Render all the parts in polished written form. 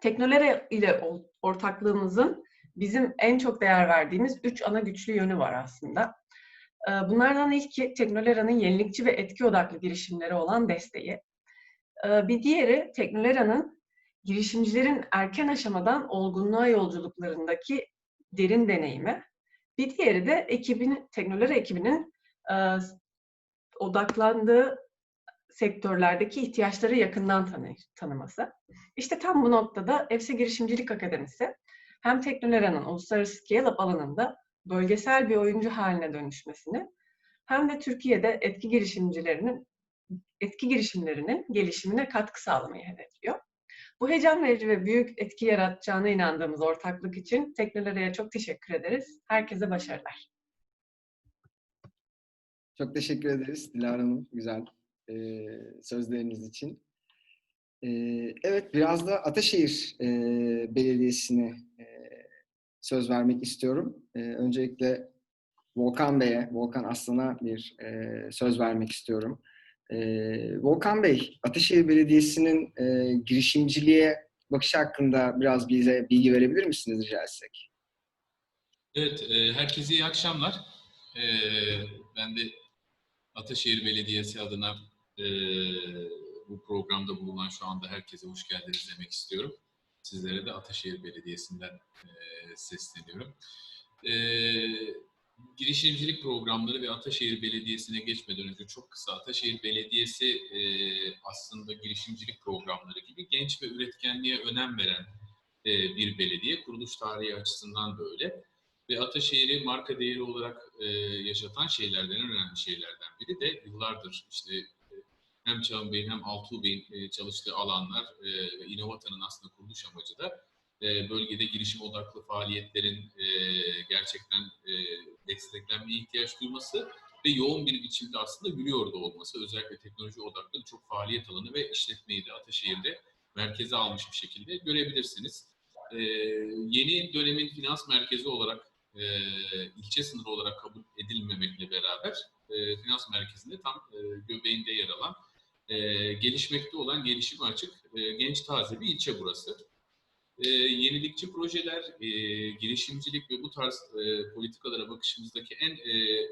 Technolera ile ortaklığımızın bizim en çok değer verdiğimiz 3 ana güçlü yönü var aslında. Bunlardan ilki Technolera'nın yenilikçi ve etki odaklı girişimlere olan desteği. Bir diğeri Technolera'nın girişimcilerin erken aşamadan olgunluğa yolculuklarındaki derin deneyimi. Bir diğeri de Technolera ekibinin odaklandığı sektörlerdeki ihtiyaçları yakından tanıması. İşte tam bu noktada EFSE Girişimcilik Akademisi hem Technolera'nın uluslararası scale-up alanında bölgesel bir oyuncu haline dönüşmesini hem de Türkiye'de etki girişimlerinin gelişimine katkı sağlamayı hedefliyor. Bu heyecan verici ve büyük etki yaratacağına inandığımız ortaklık için Technolera'ya çok teşekkür ederiz. Herkese başarılar. Çok teşekkür ederiz Dilara Hanım güzel sözleriniz için. Evet, biraz da Ataşehir Belediyesi'ne söz vermek istiyorum. Öncelikle Volkan Aslan'a bir söz vermek istiyorum. Volkan Bey, Ataşehir Belediyesi'nin girişimciliğe bakışı hakkında biraz bize bilgi verebilir misiniz rica etsek? Evet, herkese iyi akşamlar. Ben de Ataşehir Belediyesi adına bu programda bulunan şu anda herkese hoş geldiniz demek istiyorum. Sizlere de Ataşehir Belediyesi'nden sesleniyorum. Girişimcilik programları ve Ataşehir Belediyesi'ne geçmeden önce çok kısa, Ataşehir Belediyesi aslında girişimcilik programları gibi genç ve üretkenliğe önem veren bir belediye. Kuruluş tarihi açısından da öyle. Ve Ataşehir'i marka değeri olarak yaşatan şeylerden, en önemli şeylerden biri de yıllardır işte hem Çağın Bey'in hem Altuğ Bey'in çalıştığı alanlar ve İnovata'nın aslında kuruluş amacı da bölgede girişim odaklı faaliyetlerin gerçekten desteklenmeye ihtiyaç duyması ve yoğun bir biçimde aslında yürüyor da olması. Özellikle teknoloji odaklı birçok faaliyet alanı ve işletmeyi de Ataşehir'de merkeze almış bir şekilde görebilirsiniz. Yeni dönemin finans merkezi olarak ilçe sınırı olarak kabul edilmemekle beraber finans merkezinde tam göbeğinde yer alan gelişmekte olan gelişime açık genç taze bir ilçe burası. Yenilikçi projeler, girişimcilik ve bu tarz politikalara bakışımızdaki en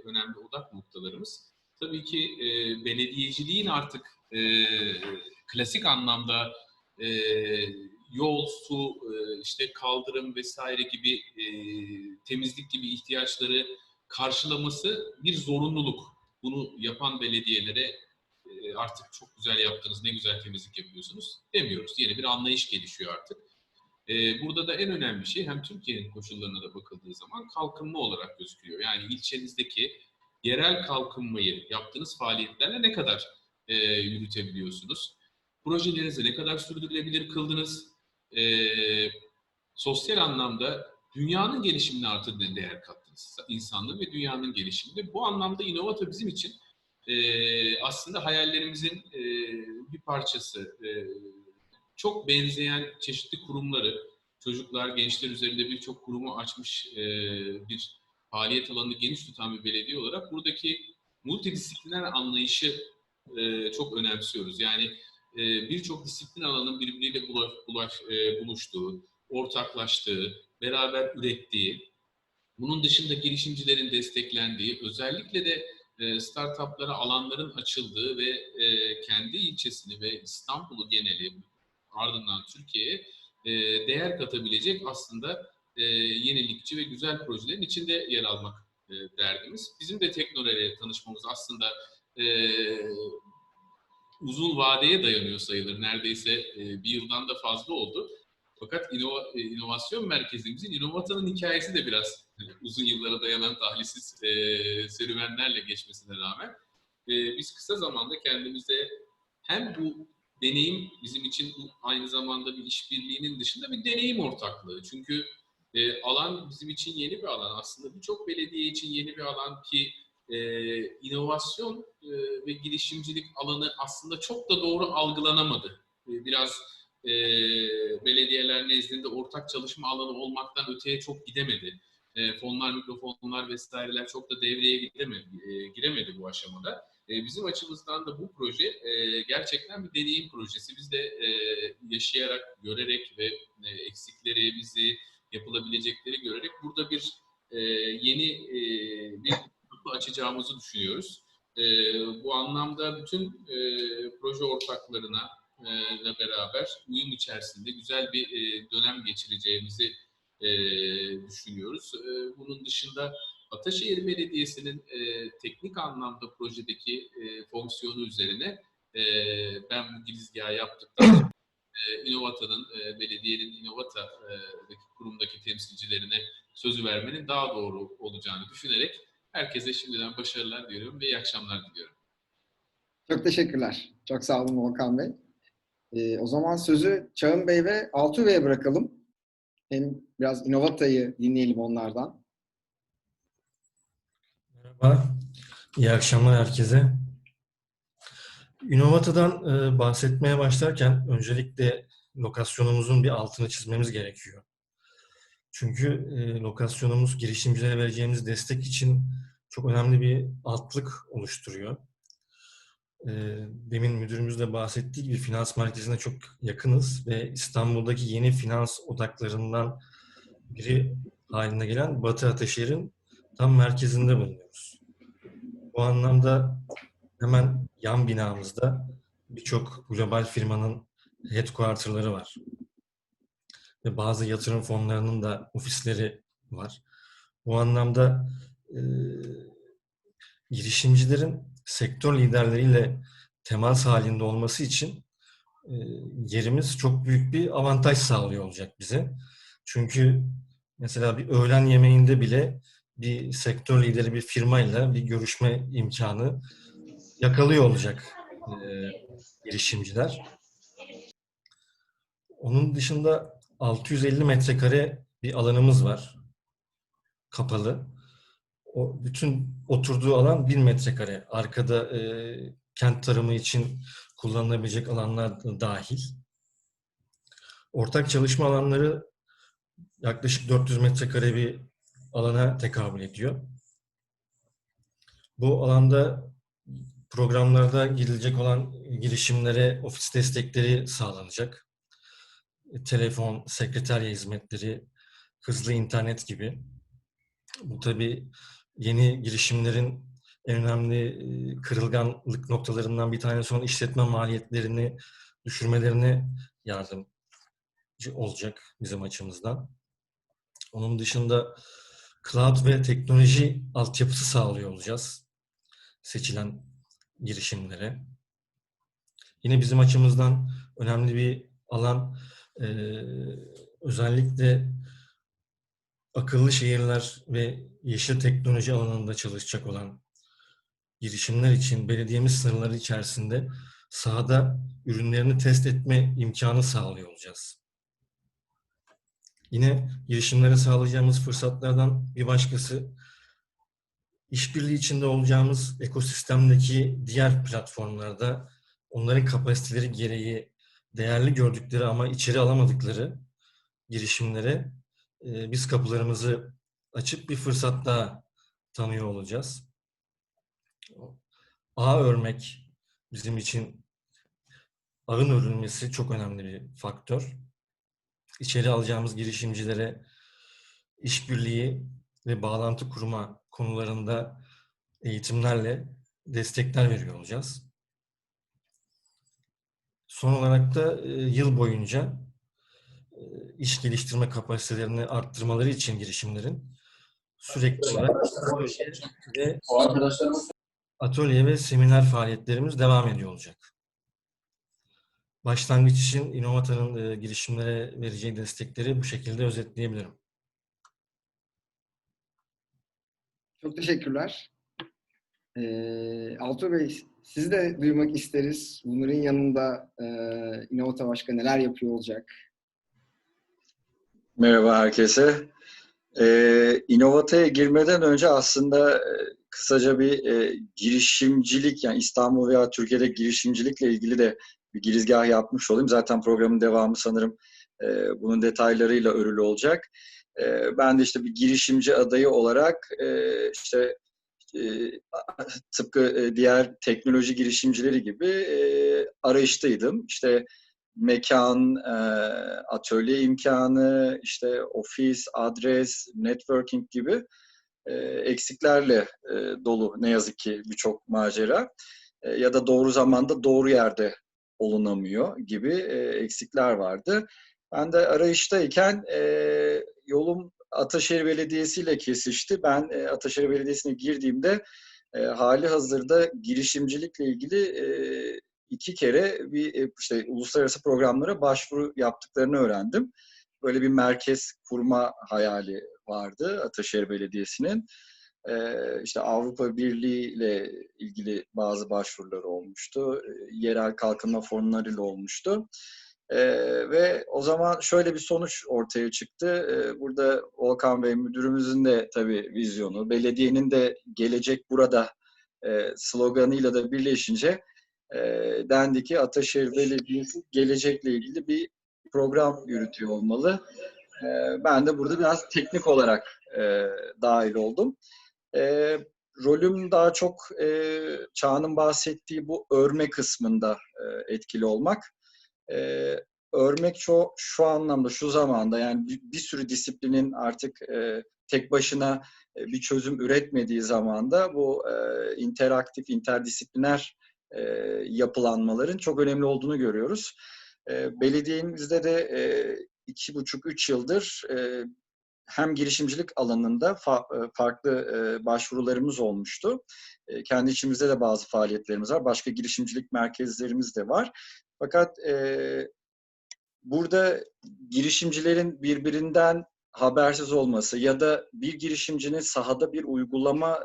önemli odak noktalarımız tabii ki belediyeciliğin artık klasik anlamda yol, su, işte kaldırım vesaire gibi temizlik gibi ihtiyaçları karşılaması bir zorunluluk. Bunu yapan belediyelere artık çok güzel yaptınız, ne güzel temizlik yapıyorsunuz demiyoruz. Yeni bir anlayış gelişiyor artık. Burada da en önemli şey hem Türkiye'nin koşullarına da bakıldığı zaman kalkınma olarak gözüküyor. Yani ilçenizdeki yerel kalkınmayı yaptığınız faaliyetlerle ne kadar yürütebiliyorsunuz? Projelerinizi ne kadar sürdürülebilir kıldınız? Sosyal anlamda dünyanın gelişimine artı değer kattınız. İnsanlığın ve dünyanın gelişiminde. Bu anlamda İnovata bizim için aslında hayallerimizin bir parçası. Çok benzeyen çeşitli kurumları, çocuklar, gençler üzerinde birçok kurumu açmış bir faaliyet alanını geniş tutan bir belediye olarak buradaki multidisipliner anlayışı çok önemsiyoruz. Yani birçok disiplin alanının birbiriyle buluştuğu, ortaklaştığı, beraber ürettiği, bunun dışında girişimcilerin desteklendiği, özellikle de startuplara alanların açıldığı ve kendi ilçesini ve İstanbul'u geneli, ardından Türkiye'ye değer katabilecek aslında yenilikçi ve güzel projelerin içinde yer almak derdimiz. Bizim de Technolera'ya tanışmamız aslında uzun vadeye dayanıyor sayılır. Neredeyse bir yıldan da fazla oldu. Fakat inovasyon merkezimizin, İnovata'nın hikayesi de biraz uzun yıllara dayanan talihsiz serüvenlerle geçmesine rağmen biz kısa zamanda kendimize hem bu deneyim bizim için aynı zamanda bir işbirliğinin dışında bir deneyim ortaklığı. Çünkü alan bizim için yeni bir alan. Aslında birçok belediye için yeni bir alan ki inovasyon ve girişimcilik alanı aslında çok da doğru algılanamadı. Biraz belediyeler nezdinde ortak çalışma alanı olmaktan öteye çok gidemedi. Fonlar, mikrofonlar vesaireler çok da devreye giremedi bu aşamada. Bizim açımızdan da bu proje gerçekten bir deneyim projesi. Biz de yaşayarak, görerek ve eksiklerimizi, yapılabilecekleri görerek burada bir yeni bir kapı açacağımızı düşünüyoruz. Bu anlamda bütün proje ortaklarına ile beraber uyum içerisinde güzel bir dönem geçireceğimizi düşünüyoruz. Bunun dışında Ataşehir Belediyesi'nin teknik anlamda projedeki fonksiyonu üzerine ben bu girizgahı yaptıktan sonra İnovata'nın, belediyenin İnovata'daki kurumdaki temsilcilerine sözü vermenin daha doğru olacağını düşünerek herkese şimdiden başarılar diliyorum ve iyi akşamlar diliyorum. Çok teşekkürler. Çok sağ olun Volkan Bey. O zaman sözü Çağın Bey ve Altuğ Bey'e bırakalım. Hem biraz İnovata'yı dinleyelim onlardan. Merhaba, iyi akşamlar herkese. İnovata'dan bahsetmeye başlarken öncelikle lokasyonumuzun bir altını çizmemiz gerekiyor. Çünkü lokasyonumuz girişimcilere vereceğimiz destek için çok önemli bir altlık oluşturuyor. Demin müdürümüz de bahsettiği gibi finans merkezine çok yakınız ve İstanbul'daki yeni finans odaklarından biri haline gelen Batı Ataşehir'in tam merkezinde bulunuyoruz. Bu anlamda hemen yan binamızda birçok global firmanın headquarter'ları var. Ve bazı yatırım fonlarının da ofisleri var. Bu anlamda girişimcilerin sektör liderleriyle temas halinde olması için yerimiz çok büyük bir avantaj sağlıyor olacak bize. Çünkü mesela bir öğlen yemeğinde bile bir sektör lideri bir firmayla bir görüşme imkanı yakalıyor olacak girişimciler. Onun dışında 650 metrekare bir alanımız var. Kapalı. O bütün oturduğu alan 1000 metrekare. Arkada kent tarımı için kullanılabilecek alanlar da dahil. Ortak çalışma alanları yaklaşık 400 metrekare bir alana tekabül ediyor. Bu alanda programlarda girilecek olan girişimlere ofis destekleri sağlanacak. Telefon, sekreterya hizmetleri, hızlı internet gibi. Bu tabii yeni girişimlerin en önemli kırılganlık noktalarından bir tanesi olan işletme maliyetlerini düşürmelerine yardımcı olacak bizim açımızdan. Onun dışında cloud ve teknoloji altyapısı sağlıyor olacağız seçilen girişimlere. Yine bizim açımızdan önemli bir alan özellikle akıllı şehirler ve yeşil teknoloji alanında çalışacak olan girişimler için belediyemiz sınırları içerisinde sahada ürünlerini test etme imkanı sağlıyor olacağız. Yine girişimlere sağlayacağımız fırsatlardan bir başkası işbirliği içinde olacağımız ekosistemdeki diğer platformlarda onların kapasiteleri gereği değerli gördükleri ama içeri alamadıkları girişimlere biz kapılarımızı açıp bir fırsat daha tanıyor olacağız. Ağ örmek bizim için ağın örülmesi çok önemli bir faktör. İçeri alacağımız girişimcilere işbirliği ve bağlantı kurma konularında eğitimlerle destekler veriyor olacağız. Son olarak da yıl boyunca iş geliştirme kapasitelerini arttırmaları için girişimlerin sürekli olarak atölye ve seminer faaliyetlerimiz devam ediyor olacak. Başlangıç için İnovata'nın girişimlere vereceği destekleri bu şekilde özetleyebilirim. Çok teşekkürler. Altuğ Bey, sizi de duymak isteriz. Bunların yanında İnovata başka neler yapıyor olacak? Merhaba herkese. İnovata'ya girmeden önce aslında kısaca bir girişimcilik, yani İstanbul veya Türkiye'de girişimcilikle ilgili de bir girizgah yapmış olayım. Zaten programın devamı sanırım bunun detaylarıyla örülü olacak. Ben de işte bir girişimci adayı olarak işte tıpkı diğer teknoloji girişimcileri gibi arayıştaydım. İşte mekan, atölye imkanı, işte ofis, adres, networking gibi eksiklerle dolu ne yazık ki birçok macera. Ya da doğru zamanda doğru yerde olunamıyor gibi eksikler vardı. Ben de arayıştayken yolum Ataşehir Belediyesi ile kesişti. Ben Ataşehir Belediyesi'ne girdiğimde hali hazırda girişimcilikle ilgili 2 kere işte uluslararası programlara başvuru yaptıklarını öğrendim. Böyle bir merkez kurma hayali vardı Ataşehir Belediyesi'nin. İşte Avrupa Birliği ile ilgili bazı başvuruları olmuştu. Yerel kalkınma fonlarıyla olmuştu. Ve o zaman şöyle bir sonuç ortaya çıktı. Burada Volkan Bey müdürümüzün de tabii vizyonu, belediyenin de gelecek burada sloganıyla da birleşince dendi ki Ataşehir Belediyesi gelecekle ilgili bir program yürütüyor olmalı. Ben de burada biraz teknik olarak dahil oldum. Rolüm daha çok Çağan'ın bahsettiği bu örme kısmında etkili olmak. Örmek şu anlamda, şu zamanda yani bir sürü disiplinin artık tek başına bir çözüm üretmediği zamanda bu interaktif, interdisipliner yapılanmaların çok önemli olduğunu görüyoruz. Belediyemizde de 2,5-3 yıldır hem girişimcilik alanında farklı başvurularımız olmuştu. Kendi içimizde de bazı faaliyetlerimiz var. Başka girişimcilik merkezlerimiz de var. Fakat burada girişimcilerin birbirinden habersiz olması ya da bir girişimcinin sahada bir uygulama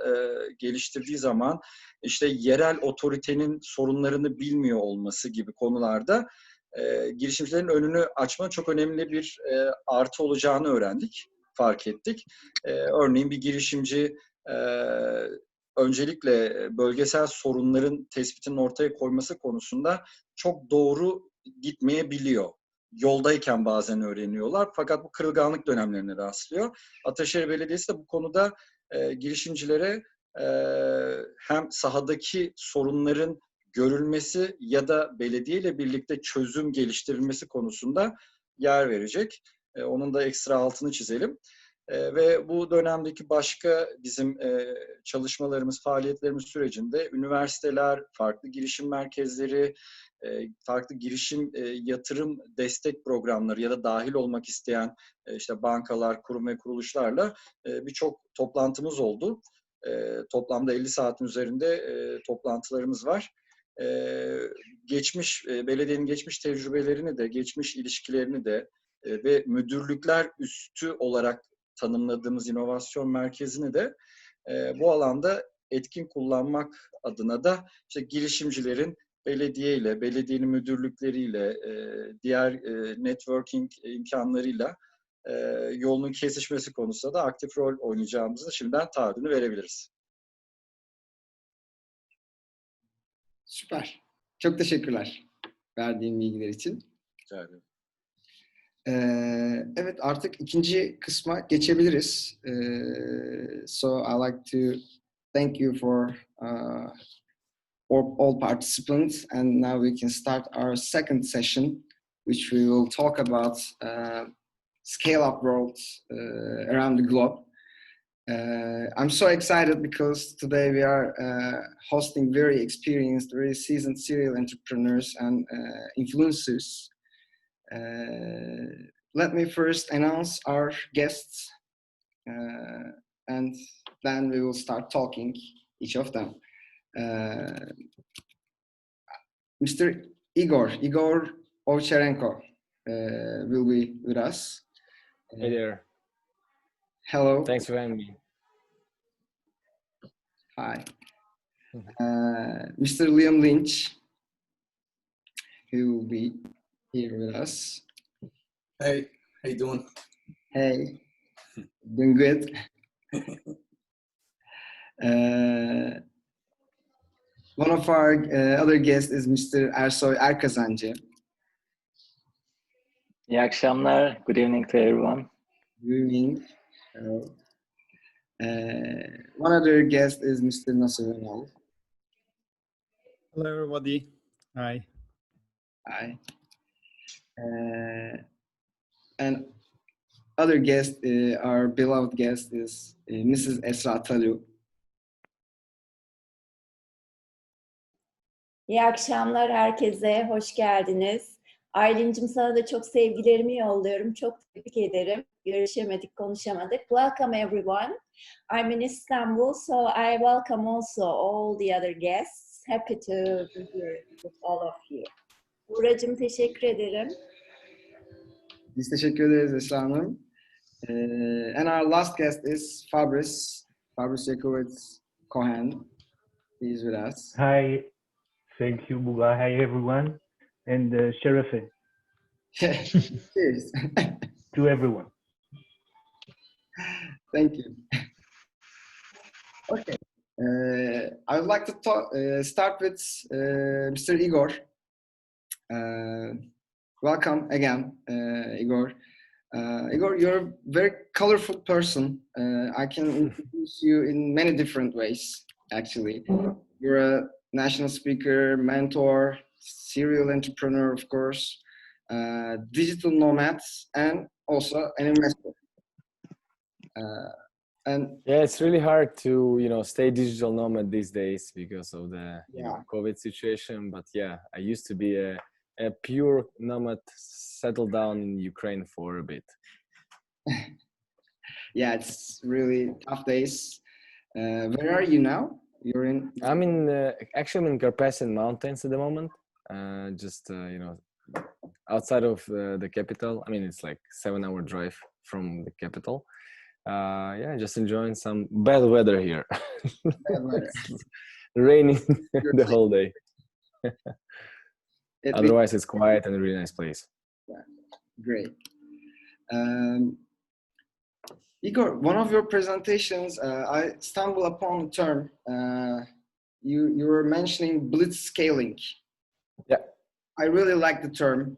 geliştirdiği zaman işte yerel otoritenin sorunlarını bilmiyor olması gibi konularda girişimcilerin önünü açmanın çok önemli bir artı olacağını öğrendik, fark ettik. Örneğin bir girişimci öncelikle bölgesel sorunların tespitinin ortaya koyması konusunda çok doğru gitmeyebiliyor. Yoldayken bazen öğreniyorlar. Fakat bu kırılganlık dönemlerine rastlıyor. Ataşehir Belediyesi de bu konuda girişimcilere hem sahadaki sorunların görülmesi ya da belediye ile birlikte çözüm geliştirilmesi konusunda yer verecek. Onun da ekstra altını çizelim. Ve bu dönemdeki başka bizim çalışmalarımız, faaliyetlerimiz sürecinde üniversiteler, farklı girişim merkezleri, farklı girişim yatırım destek programları ya da dahil olmak isteyen işte bankalar, kurum ve kuruluşlarla birçok toplantımız oldu. Toplamda 50 saatin üzerinde toplantılarımız var. Belediyenin geçmiş tecrübelerini de, geçmiş ilişkilerini de ve müdürlükler üstü olarak tanımladığımız inovasyon merkezini de bu alanda etkin kullanmak adına da işte girişimcilerin belediyeyle, belediyenin müdürlükleriyle, diğer networking imkanlarıyla yolunun kesişmesi konusunda da aktif rol oynayacağımızı şimdiden taahhüdünü verebiliriz. Süper. Çok teşekkürler verdiğin bilgiler için. Rica ederim. Evet, artık ikinci kısma geçebiliriz. So I like to thank you for all participants, and now we can start our second session, which we will talk about scale-up worlds around the globe. I'm so excited because today we are hosting very experienced, very seasoned serial entrepreneurs and influencers. Let me first announce our guests, and then we will start talking each of them. Mr. Igor Ovcharenko will be with us. Hey there. Hello. Thanks for having me. Hi. Mr. Liam Lynch, who will be here with us. Hey, how you doing? Hey, doing good. One of our other guests is Mr. Ersoy Erkazancı. İyi akşamlar. Good evening to everyone. Good evening. One other guest is Mr. Nasir Ünal. Hello, everybody. Hi. Hi. And other guest, our beloved guest is Mrs. Esra Talu. İyi akşamlar herkese, hoş geldiniz. Aylin'cim sana da çok sevgilerimi yolluyorum, çok tebrik ederim. Görüşemedik, konuşamadık. Welcome everyone. I'm in Istanbul, so I welcome also all the other guests. Happy to be here with all of you. Buracığım teşekkür ederim. Biz teşekkür ederiz Esra Hanım. And our last guest is Fabrice Jakowitz Cohen. He is with us. Hi, thank you, Buga. Hi, everyone, and Sherife Cheers. to everyone. Thank you. Okay. I would like to start with Mr. Igor. Welcome again, Igor. Igor, you're a very colorful person. I can introduce you in many different ways, actually. You're a national speaker, mentor, serial entrepreneur, of course, digital nomad, and also an investor. And yeah, it's really hard to stay digital nomad these days because of the COVID situation. But yeah, I used to be a pure nomad, settled down in Ukraine for a bit. Yeah, it's really tough days. Where are you now? I'm actually in Carpathian Mountains at the moment. Just outside of the capital. I mean, it's like 7-hour drive from the capital. Yeah, just enjoying some bad weather here. Bad weather. Raining the whole day. Otherwise, it's quiet and a really nice place. Yeah, great. Igor, one of your presentations, I stumbled upon the term. You were mentioning blitz scaling. Yeah. I really like the term.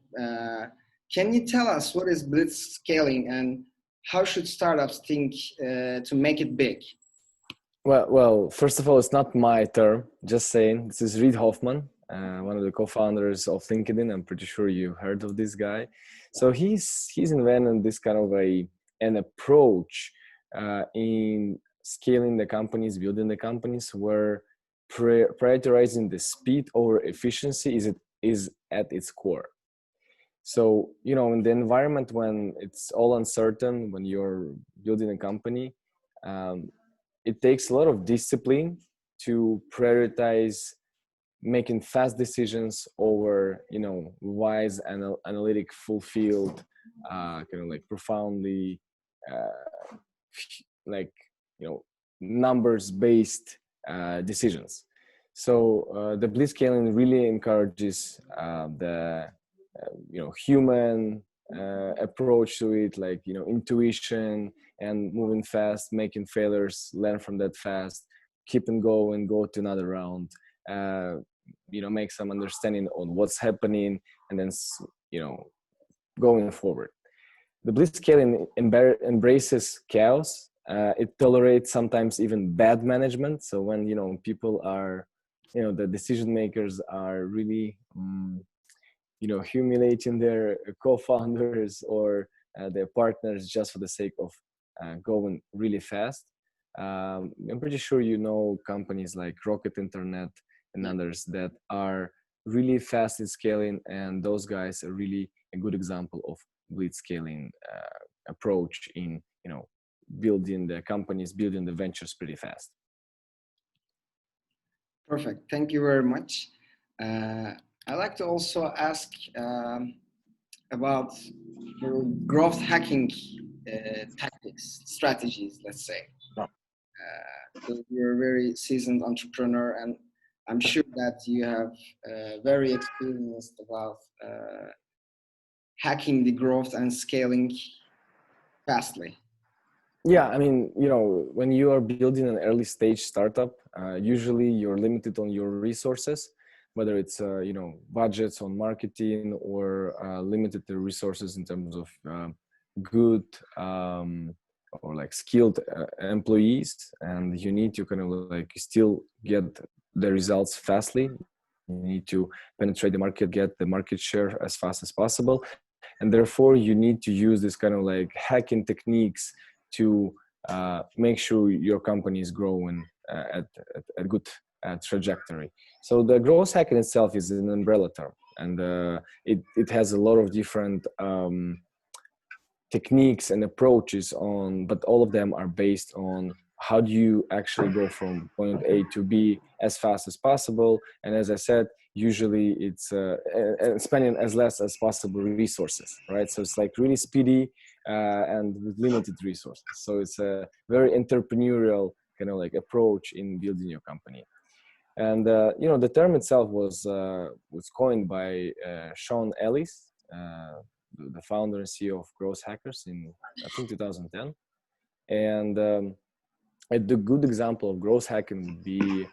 Can you tell us what is blitz scaling and how should startups think to make it big? Well, first of all, it's not my term. Just saying, this is Reid Hoffman, one of the co-founders of LinkedIn. I'm pretty sure you heard of this guy. So he's invented this kind of an approach in scaling the companies, building the companies, where prioritizing the speed over efficiency is at its core. So, in the environment when it's all uncertain, when you're building a company, it takes a lot of discipline to prioritize making fast decisions over, wise, analytic, fulfilled, profoundly, numbers-based decisions. So the blitzscaling really encourages the human approach to it, intuition and moving fast, making failures, learn from that fast, keep and go to another round, make some understanding on what's happening, and then going forward. The blitzscaling embraces chaos. It tolerates sometimes even bad management. So when people are, the decision makers are really humiliating their co-founders or their partners just for the sake of going really fast. I'm pretty sure companies like Rocket Internet and others that are really fast in scaling, and those guys are really a good example of blitzscaling approach in building the companies, building the ventures pretty fast. Perfect. Thank you very much. I'd like to also ask about your growth hacking tactics, strategies, let's say. Because you're a very seasoned entrepreneur, and I'm sure that you have very experienced about hacking the growth and scaling fastly. Yeah, when you are building an early stage startup, usually you're limited on your resources, whether it's budgets on marketing or limited resources in terms of good or like skilled employees, and you need to kind of like still get the results fastly. You need to penetrate the market, get the market share as fast as possible, and therefore you need to use this kind of like hacking techniques to make sure your company is growing at a good trajectory. So the growth hacking itself is an umbrella term, and it has a lot of different techniques and approaches on, but all of them are based on how do you actually go from point A to B as fast as possible. And as I said, usually it's spending as less as possible resources, right? So it's like really speedy and with limited resources. So it's a very entrepreneurial kind of like approach in building your company. And you know, the term itself was coined by Sean Ellis, the founder and CEO of Growth Hackers in, I think, 2010. And the good example of growth hacking would be, you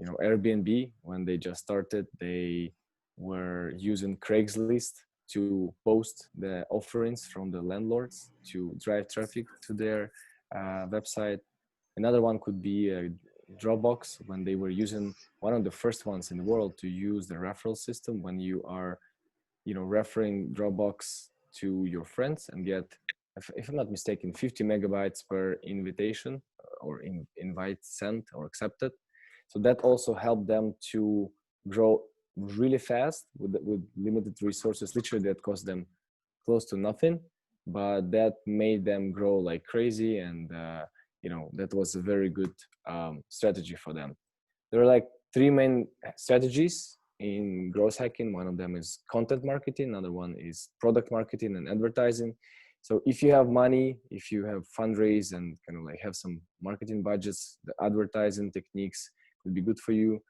know, Airbnb. When they just started, they were using Craigslist to post the offerings from the landlords to drive traffic to their website. Another one could be Dropbox, when they were using, one of the first ones in the world to use the referral system, when you are, you know, referring Dropbox to your friends and get, if I'm not mistaken, 50 megabytes per invitation or invite sent or accepted. So that also helped them to grow really fast with limited resources. Literally, that cost them close to nothing, but that made them grow like crazy. And you know, that was a very good strategy for them. There are like three main strategies in growth hacking. One of them is content marketing. Another one is product marketing and advertising. So if you have money, if you have fundraise and kind of like have some marketing budgets, the advertising techniques could be good for you.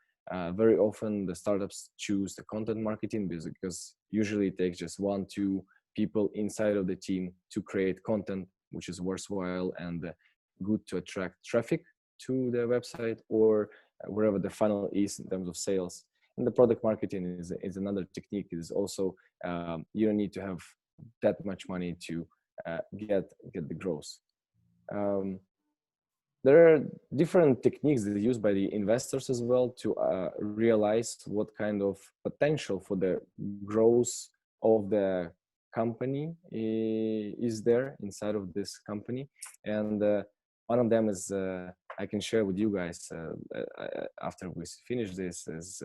Very often the startups choose the content marketing because usually it takes just 1-2 people inside of the team to create content which is worthwhile and good to attract traffic to the website or wherever the funnel is in terms of sales. And the product marketing is another technique. It is also, you don't need to have that much money to get the growth. There are different techniques that are used by the investors as well to realize what kind of potential for the growth of the company is there inside of this company. And one of them is, I can share with you guys after we finish this, is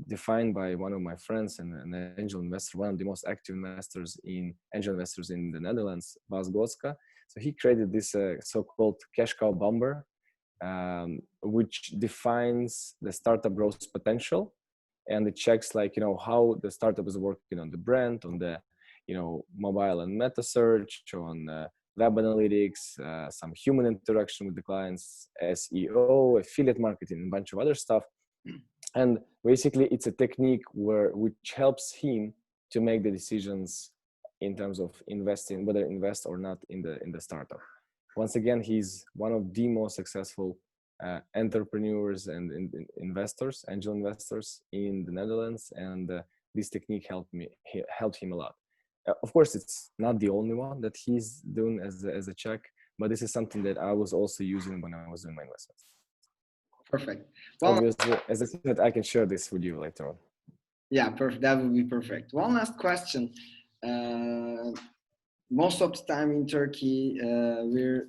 defined by one of my friends and an angel investor, one of the most active angel investors in the Netherlands, Bas Gotska. So he created this so-called cash cow bomber, which defines the startup growth potential, and it checks, like, you know, how the startup is working on the brand, on the, you know, mobile and meta search, on web analytics, some human interaction with the clients, SEO, affiliate marketing, and a bunch of other stuff. And basically, it's a technique which helps him to make the decisions in terms of investing, whether invest or not in the startup. Once again, he's one of the most successful entrepreneurs and investors, angel investors in the Netherlands, and this technique helped him a lot. Of course, it's not the only one that he's doing as a check, but this is something that I was also using when I was doing my investments. Perfect. Well, obviously, as I said, I can share this with you later on. Yeah, perfect. That would be perfect. One last question. Most of the time in Turkey, we're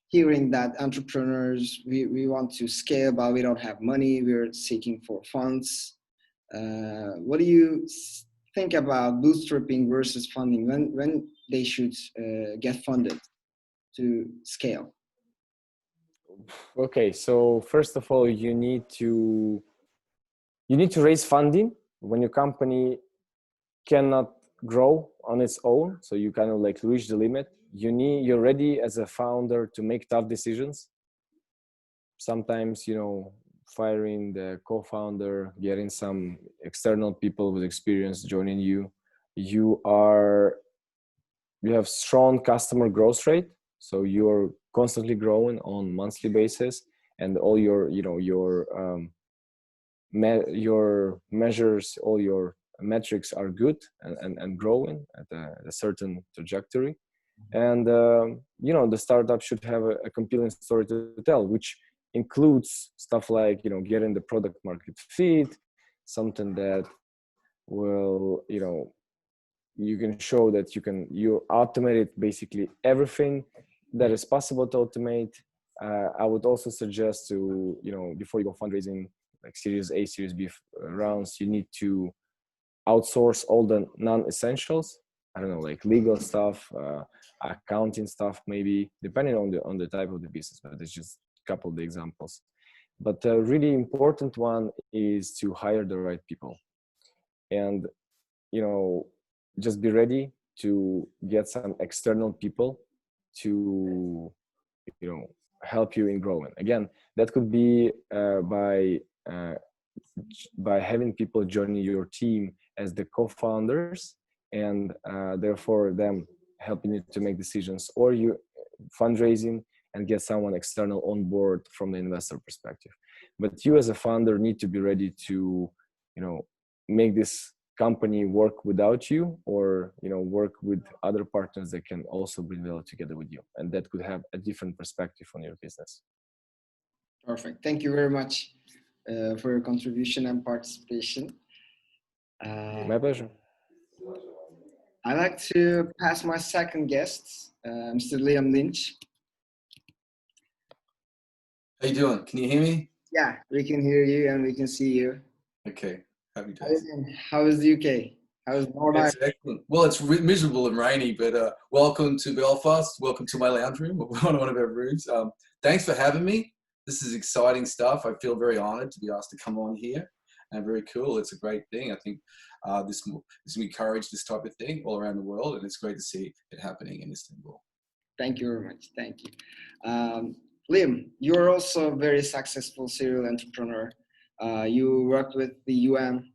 hearing that entrepreneurs, we want to scale, but we don't have money. We're seeking for funds. What do you think about bootstrapping versus funding? When they should get funded to scale? Okay, so first of all, you need to raise funding when your company cannot grow on its own. So you kind of like reach the limit. You're ready as a founder to make tough decisions. Sometimes, you know, firing the co-founder, getting some external people with experience joining you. You have strong customer growth rate. So you're constantly growing on monthly basis, and all your, you know, your measures, all your metrics are good and growing at a certain trajectory. And you know, the startup should have a compelling story to tell, which includes stuff like, you know, getting the product market fit, something that will, you know, you can show that you automated basically everything that is possible to automate. I would also suggest to, you know, before you go fundraising, like Series A, Series B rounds, you need to outsource all the non-essentials. I don't know, like legal stuff, accounting stuff, maybe, depending on the type of the business, but it's just a couple of the examples. But a really important one is to hire the right people. And, you know, just be ready to get some external people to, you know, help you in growing. Again, that could be by having people joining your team as the co-founders, and therefore them helping you to make decisions, or you fundraising and get someone external on board from the investor perspective. But you as a founder need to be ready to, you know, make this company work without you, or, you know, work with other partners that can also bring value together with you, and that could have a different perspective on your business. Perfect. Thank you very much for your contribution and participation. My pleasure. I'd like to pass my second guest, Mr. Liam Lynch. How you doing? Can you hear me? Yeah, we can hear you and we can see you. Okay. Happy days. How is the UK? How is Northern Ireland? Excellent. Well, it's miserable and rainy, but welcome to Belfast. Welcome to my lounge room, one of our rooms. Thanks for having me. This is exciting stuff. I feel very honored to be asked to come on here, and very cool. It's a great thing. I think this will encourage this type of thing all around the world, and it's great to see it happening in Istanbul. Thank you very much. Thank you. Liam, you're also a very successful serial entrepreneur. You worked with the UN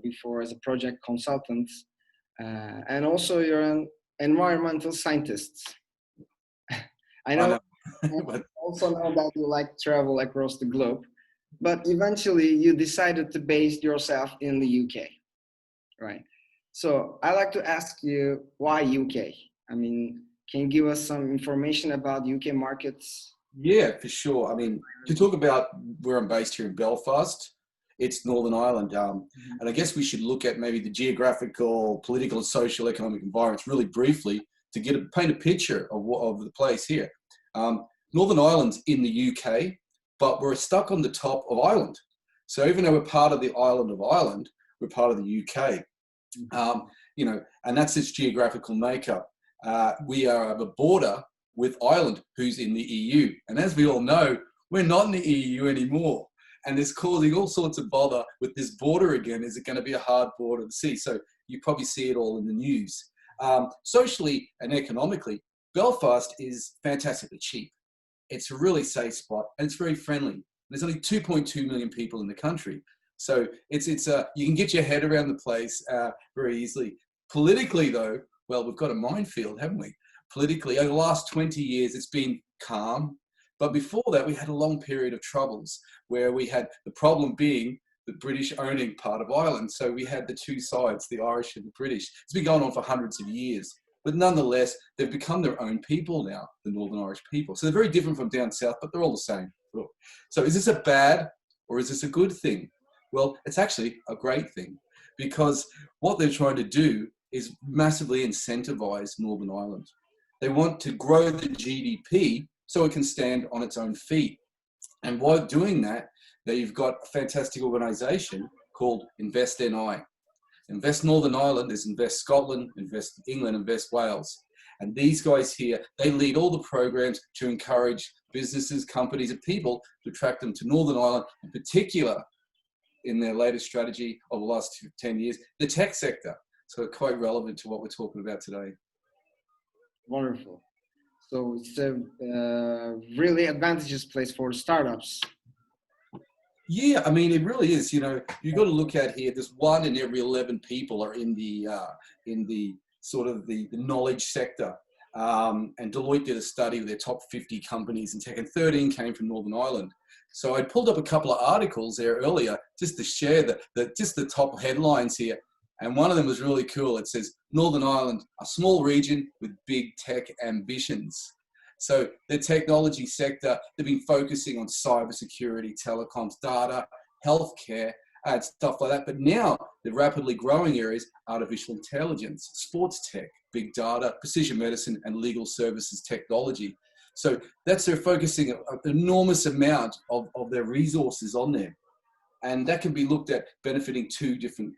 before as a project consultant, and also you're an environmental scientist. I know. I also know that you like to travel across the globe, but eventually you decided to base yourself in the UK, right? So I'd like to ask you, why UK? I mean, can you give us some information about UK markets? Yeah, for sure. I mean, to talk about where I'm based here in Belfast, it's Northern Ireland. And I guess we should look at maybe the geographical, political, and social economic environments really briefly to paint a picture of the place here. Northern Ireland's in the UK, but we're stuck on the top of Ireland. So even though we're part of the island of Ireland, we're part of the UK. You know, and that's its geographical makeup. We are at a border with Ireland, who's in the EU. And as we all know, we're not in the EU anymore. And it's causing all sorts of bother with this border again. Is it going to be a hard border to see? So you probably see it all in the news. Socially and economically, Belfast is fantastically cheap. It's a really safe spot, and it's very friendly. There's only 2.2 million people in the country. So you can get your head around the place very easily. Politically, though, well, we've got a minefield, haven't we? Politically, over the last 20 years, it's been calm. But before that, we had a long period of troubles where we had the problem being the British owning part of Ireland. So we had the two sides, the Irish and the British. It's been going on for hundreds of years. But nonetheless, they've become their own people now, the Northern Irish people. So they're very different from down south, but they're all the same. So is this a bad or is this a good thing? Well, it's actually a great thing, because what they're trying to do is massively incentivize Northern Ireland. They want to grow the GDP so it can stand on its own feet. And while doing that, they've got a fantastic organization called Invest NI. Invest Northern Ireland is Invest Scotland, Invest England, Invest Wales. And these guys here, they lead all the programs to encourage businesses, companies, and people to attract them to Northern Ireland, in particular, in their latest strategy of the last 10 years, the tech sector. So quite relevant to what we're talking about today. Wonderful. So it's a really advantageous place for startups. Yeah, I mean, it really is. You know, you've got to look at here, there's 1 in every 11 people are in the sort of the knowledge sector. And Deloitte did a study of their top 50 companies in tech, and 13 came from Northern Ireland. So I pulled up a couple of articles there earlier just to share just the top headlines here. And one of them was really cool. It says, Northern Ireland, a small region with big tech ambitions. So the technology sector, they've been focusing on cybersecurity, telecoms, data, healthcare, and stuff like that. But now the rapidly growing areas, artificial intelligence, sports tech, big data, precision medicine, and legal services technology. So they're focusing an enormous amount of their resources on there. And that can be looked at benefiting two different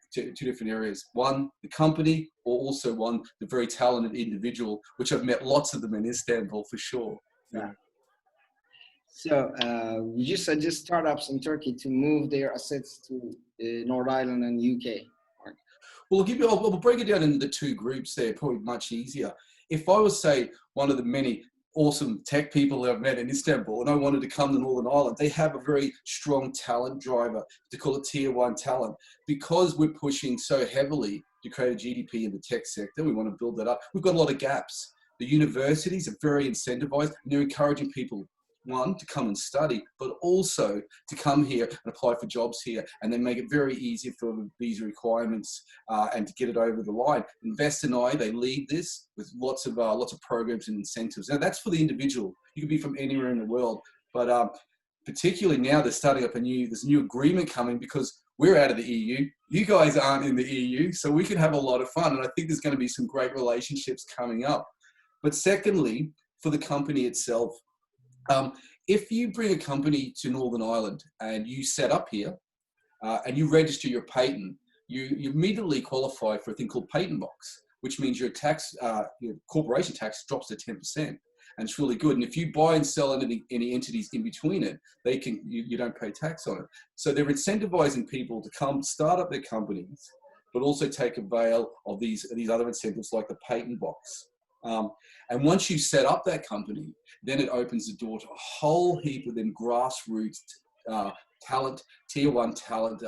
areas. One, the company, or also one, the very talented individual, which I've met lots of them in Istanbul for sure. Yeah. So would you suggest startups in Turkey to move their assets to North Ireland and UK? Well, we'll break it down into the two groups there, probably much easier. If I was, say, one of the many awesome tech people that I've met in Istanbul and I wanted to come to Northern Ireland, they have a very strong talent driver. They call it tier one talent. Because we're pushing so heavily to create a GDP in the tech sector, we want to build that up. We've got a lot of gaps. The universities are very incentivized and they're encouraging people, one, to come and study, but also to come here and apply for jobs here, and then make it very easy for the visa requirements and to get it over the line. Invest and they lead this with lots of programs and incentives. Now that's for the individual. You could be from anywhere in the world, but particularly now they're starting up there's a new agreement coming because we're out of the EU. You guys aren't in the EU, so we can have a lot of fun. And I think there's going to be some great relationships coming up. But secondly, for the company itself, if you bring a company to Northern Ireland and you set up here and you register your patent, you immediately qualify for a thing called patent box, which means your tax, your corporation tax drops to 10%, and it's really good. And if you buy and sell any entities in between it, you don't pay tax on it. So they're incentivizing people to come start up their companies, but also take avail of these other incentives like the patent box. And once you set up that company, then it opens the door to a whole heap of them grassroots talent, tier one talent,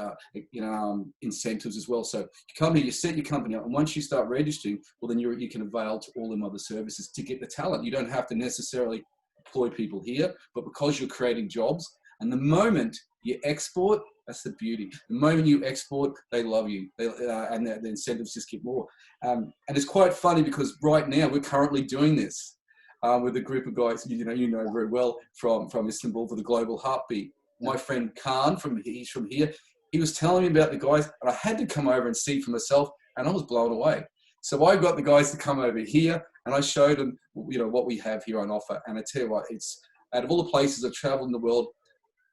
incentives as well. So you come here, you set your company up, and once you start registering, well, then you can avail to all them other services to get the talent. You don't have to necessarily employ people here, but because you're creating jobs, and the moment you export, that's the beauty. The moment you export, they love you, and the incentives just get more. And it's quite funny because right now we're currently doing this with a group of guys you know very well from Istanbul for the Global Heartbeat. My friend Khan he's from here. He was telling me about the guys, and I had to come over and see for myself, and I was blown away. So I got the guys to come over here, and I showed them, what we have here on offer. And I tell you what, it's out of all the places I've traveled in the world,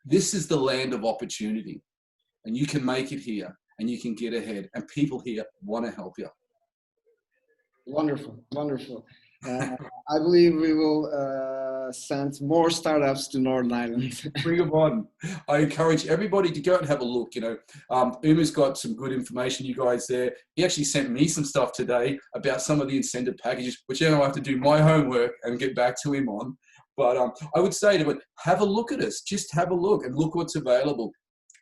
this is the land of opportunity, and you can make it here, and you can get ahead, and people here want to help you. Wonderful, wonderful. I believe we will send more startups to Northern Ireland. Bring them on. I encourage everybody to go out and have a look. Uma's got some good information, you guys there. He actually sent me some stuff today about some of the incentive packages, which I have to do my homework and get back to him on. But I would say to it, have a look at us. Just have a look and look what's available.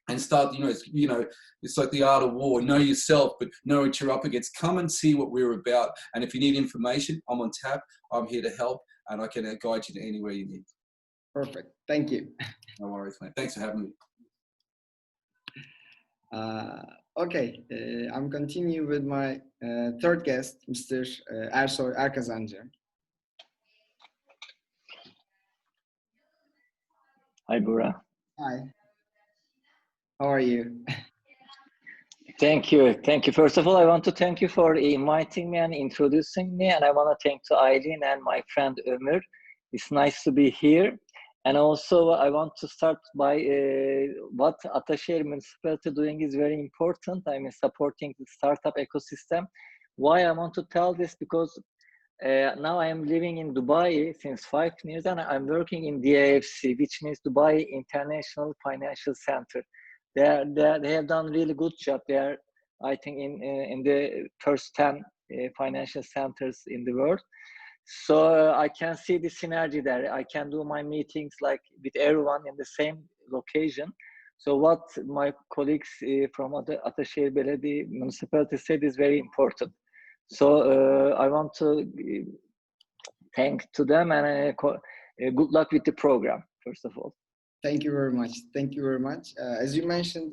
And start, it's like the art of war. Know yourself, but know what you're up against. Come and see what we're about. And if you need information, I'm on tap. I'm here to help, and I can guide you to anywhere you need. Perfect. Thank you. No worries, mate. Thanks for having me. Okay, I'm continuing with my third guest, Mr. Ersoy Erkazancı. Hi, Bura. Hi. How are you? Thank you. Thank you. First of all, I want to thank you for inviting me and introducing me. And I want to thank to Eileen and my friend Ömür. It's nice to be here. And also, I want to start by what Ataşehir Municipality doing is very important. I mean, supporting the startup ecosystem. Why I want to tell this? Because now I am living in Dubai since 5 years, and I'm working in DIFC, which means Dubai International Financial Center. They have done really good job. They are, I think, in the first 10 financial centers in the world. So I can see the synergy there. I can do my meetings like with everyone in the same location. So what my colleagues from Ataşehir Belediye Municipality said is very important. So I want to thank to them, and good luck with the program, first of all. Thank you very much. Thank you very much. As you mentioned,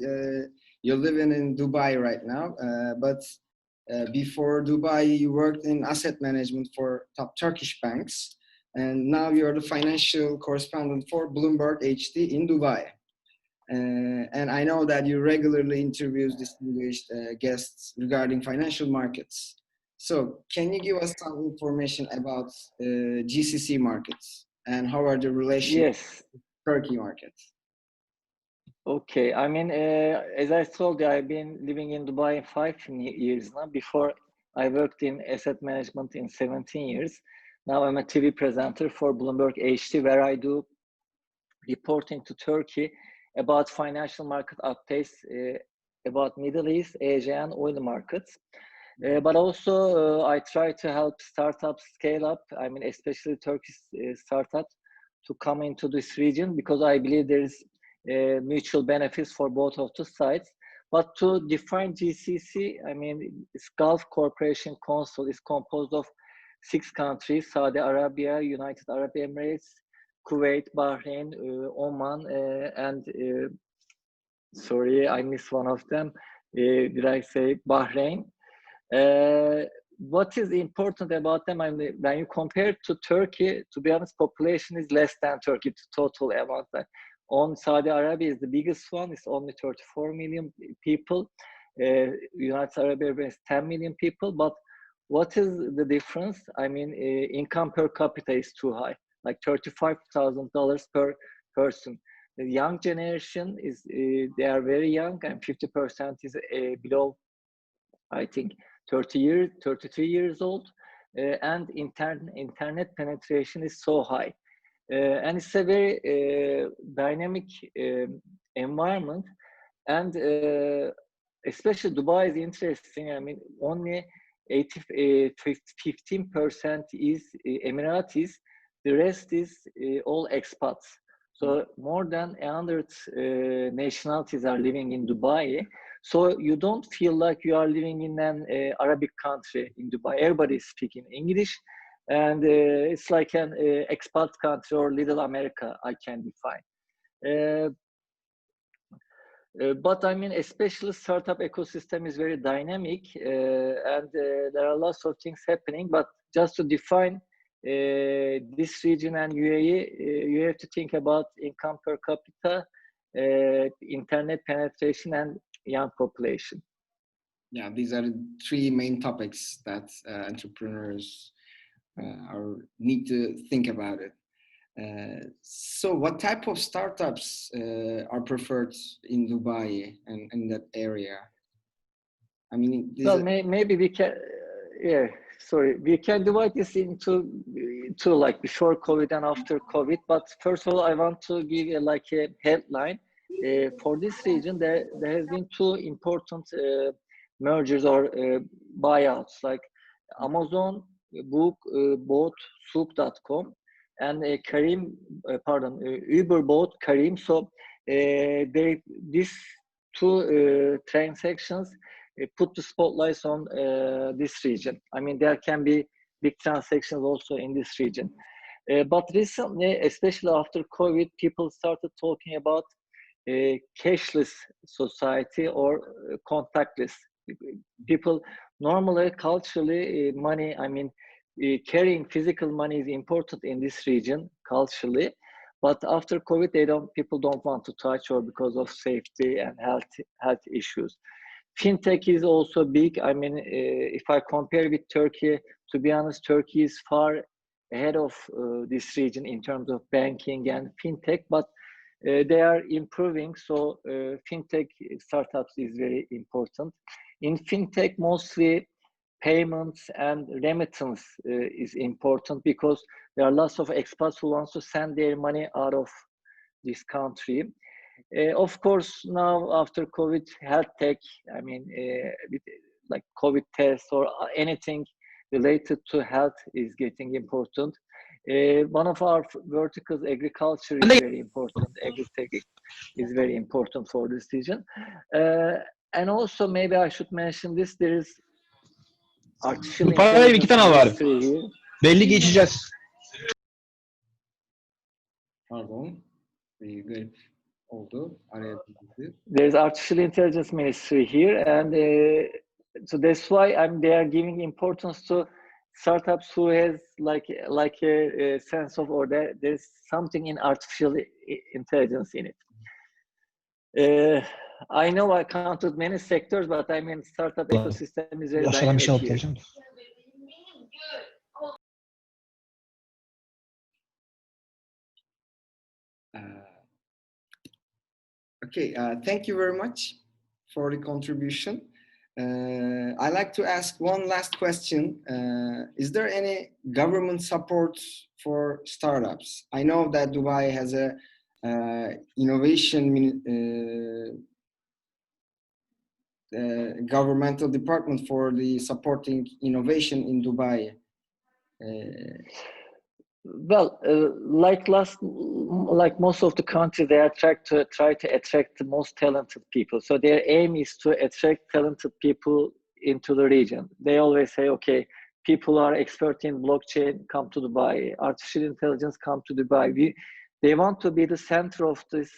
you're living in Dubai right now, but Before Dubai, you worked in asset management for top Turkish banks, and now you're the financial correspondent for Bloomberg HD in Dubai. And I know that you regularly interview distinguished guests regarding financial markets. So can you give us some information about GCC markets and how are the relations with Turkey markets? Okay, I mean, as I told you, I've been living in Dubai 5 years now. Before, I worked in asset management in 17 years. Now I'm a TV presenter for Bloomberg HD, where I do reporting to Turkey about financial market updates, about Middle East, Asia, and oil markets. But also, I try to help startups scale up. I mean, especially Turkish startups to come into this region, because I believe there is mutual benefits for both of the sides. But to define GCC, I mean, this Gulf Cooperation Council is composed of 6 countries: Saudi Arabia, United Arab Emirates, Kuwait, Bahrain, Oman, and sorry, I missed one of them. Did I say Bahrain? What is important about them? I mean, when you compare to Turkey, to be honest, population is less than Turkey to total amount. On Saudi Arabia is the biggest one. It's only 34 million people. United Arab Emirates is 10 million people. But what is the difference? I mean, income per capita is too high, like $35,000 per person. The young generation is, they are very young, and 50% is below, I think, 33 years old. And internet penetration is so high. And it's a very dynamic environment, and especially Dubai is interesting. I mean, only 15% is Emiratis, the rest is all expats. So more than 100 nationalities are living in Dubai. So you don't feel like you are living in an Arabic country in Dubai. Everybody is speaking English. And it's like an expat country, or Little America, I can define. But I mean, especially startup ecosystem is very dynamic, and there are lots of things happening. But just to define this region and UAE, you have to think about income per capita, internet penetration, and young population. Yeah, these are the 3 main topics that entrepreneurs need to think about it. So what type of startups are preferred in Dubai and in that area? I mean, well, maybe we can, we can divide this into like before COVID and after COVID. But first of all, I want to give you like a headline. For this region, there has been 2 important mergers or buyouts, like Amazon bought Souq.com, and Uber bought Careem. So these 2 transactions put the spotlights on this region. I mean, there can be big transactions also in this region. But recently, especially after COVID, people started talking about cashless society or contactless. People normally, culturally, money, I mean, carrying physical money is important in this region culturally, but after COVID, people don't want to touch, or because of safety and health issues. Fintech is also big. I mean, if I compare with Turkey, to be honest, Turkey is far ahead of this region in terms of banking and fintech, but they are improving. So fintech startups is very important. In fintech, mostly payments and remittance is important, because there are lots of expats who want to send their money out of this country. Of course, now after COVID, health tech, I mean, with like COVID tests or anything related to health is getting important. One of our verticals, agriculture, is very important. Agri-tech is very important for this region. And also, maybe I should mention this, there is artificial intelligence industry here. Belli geçeceğiz. Pardon. Garip oldu. Araya girdi. There's artificial intelligence ministry here, and so that's why they are giving importance to startups who has like a sense of, or there's something in artificial intelligence in it. I know I counted many sectors, but I mean startup ecosystem is very Aşağıdan bir şey dynamic alıp here. geleceğim. Okay, thank you very much for the contribution. I'd like to ask one last question. Is there any government support for startups? I know that Dubai has a innovation governmental department for the supporting innovation in Dubai. Well, like most of the countries, they try to attract the most talented people. So their aim is to attract talented people into the region. They always say, okay, people are expert in blockchain, come to Dubai. Artificial intelligence, come to Dubai. They want to be the center of this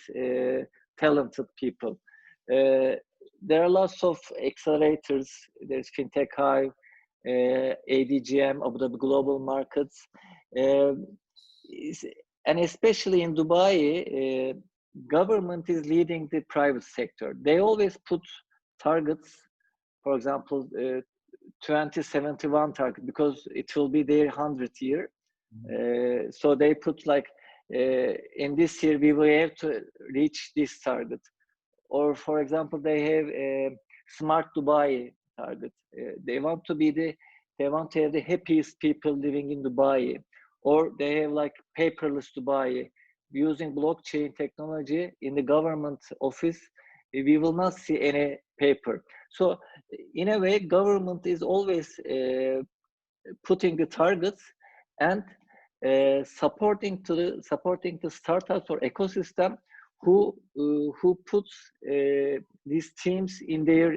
talented people. There are lots of accelerators. There's FinTech Hive, ADGM, of the global markets. And especially in Dubai, government is leading the private sector. They always put targets, for example, 2071 target, because it will be their 100th year. So they put like, in this year, we will have to reach this target. Or for example, they have a Smart Dubai target. They want to have the happiest people living in Dubai. Or they have like paperless Dubai. Using blockchain technology in the government office, we will not see any paper. So in a way, government is always putting the targets and supporting the startups or ecosystem who puts these teams in their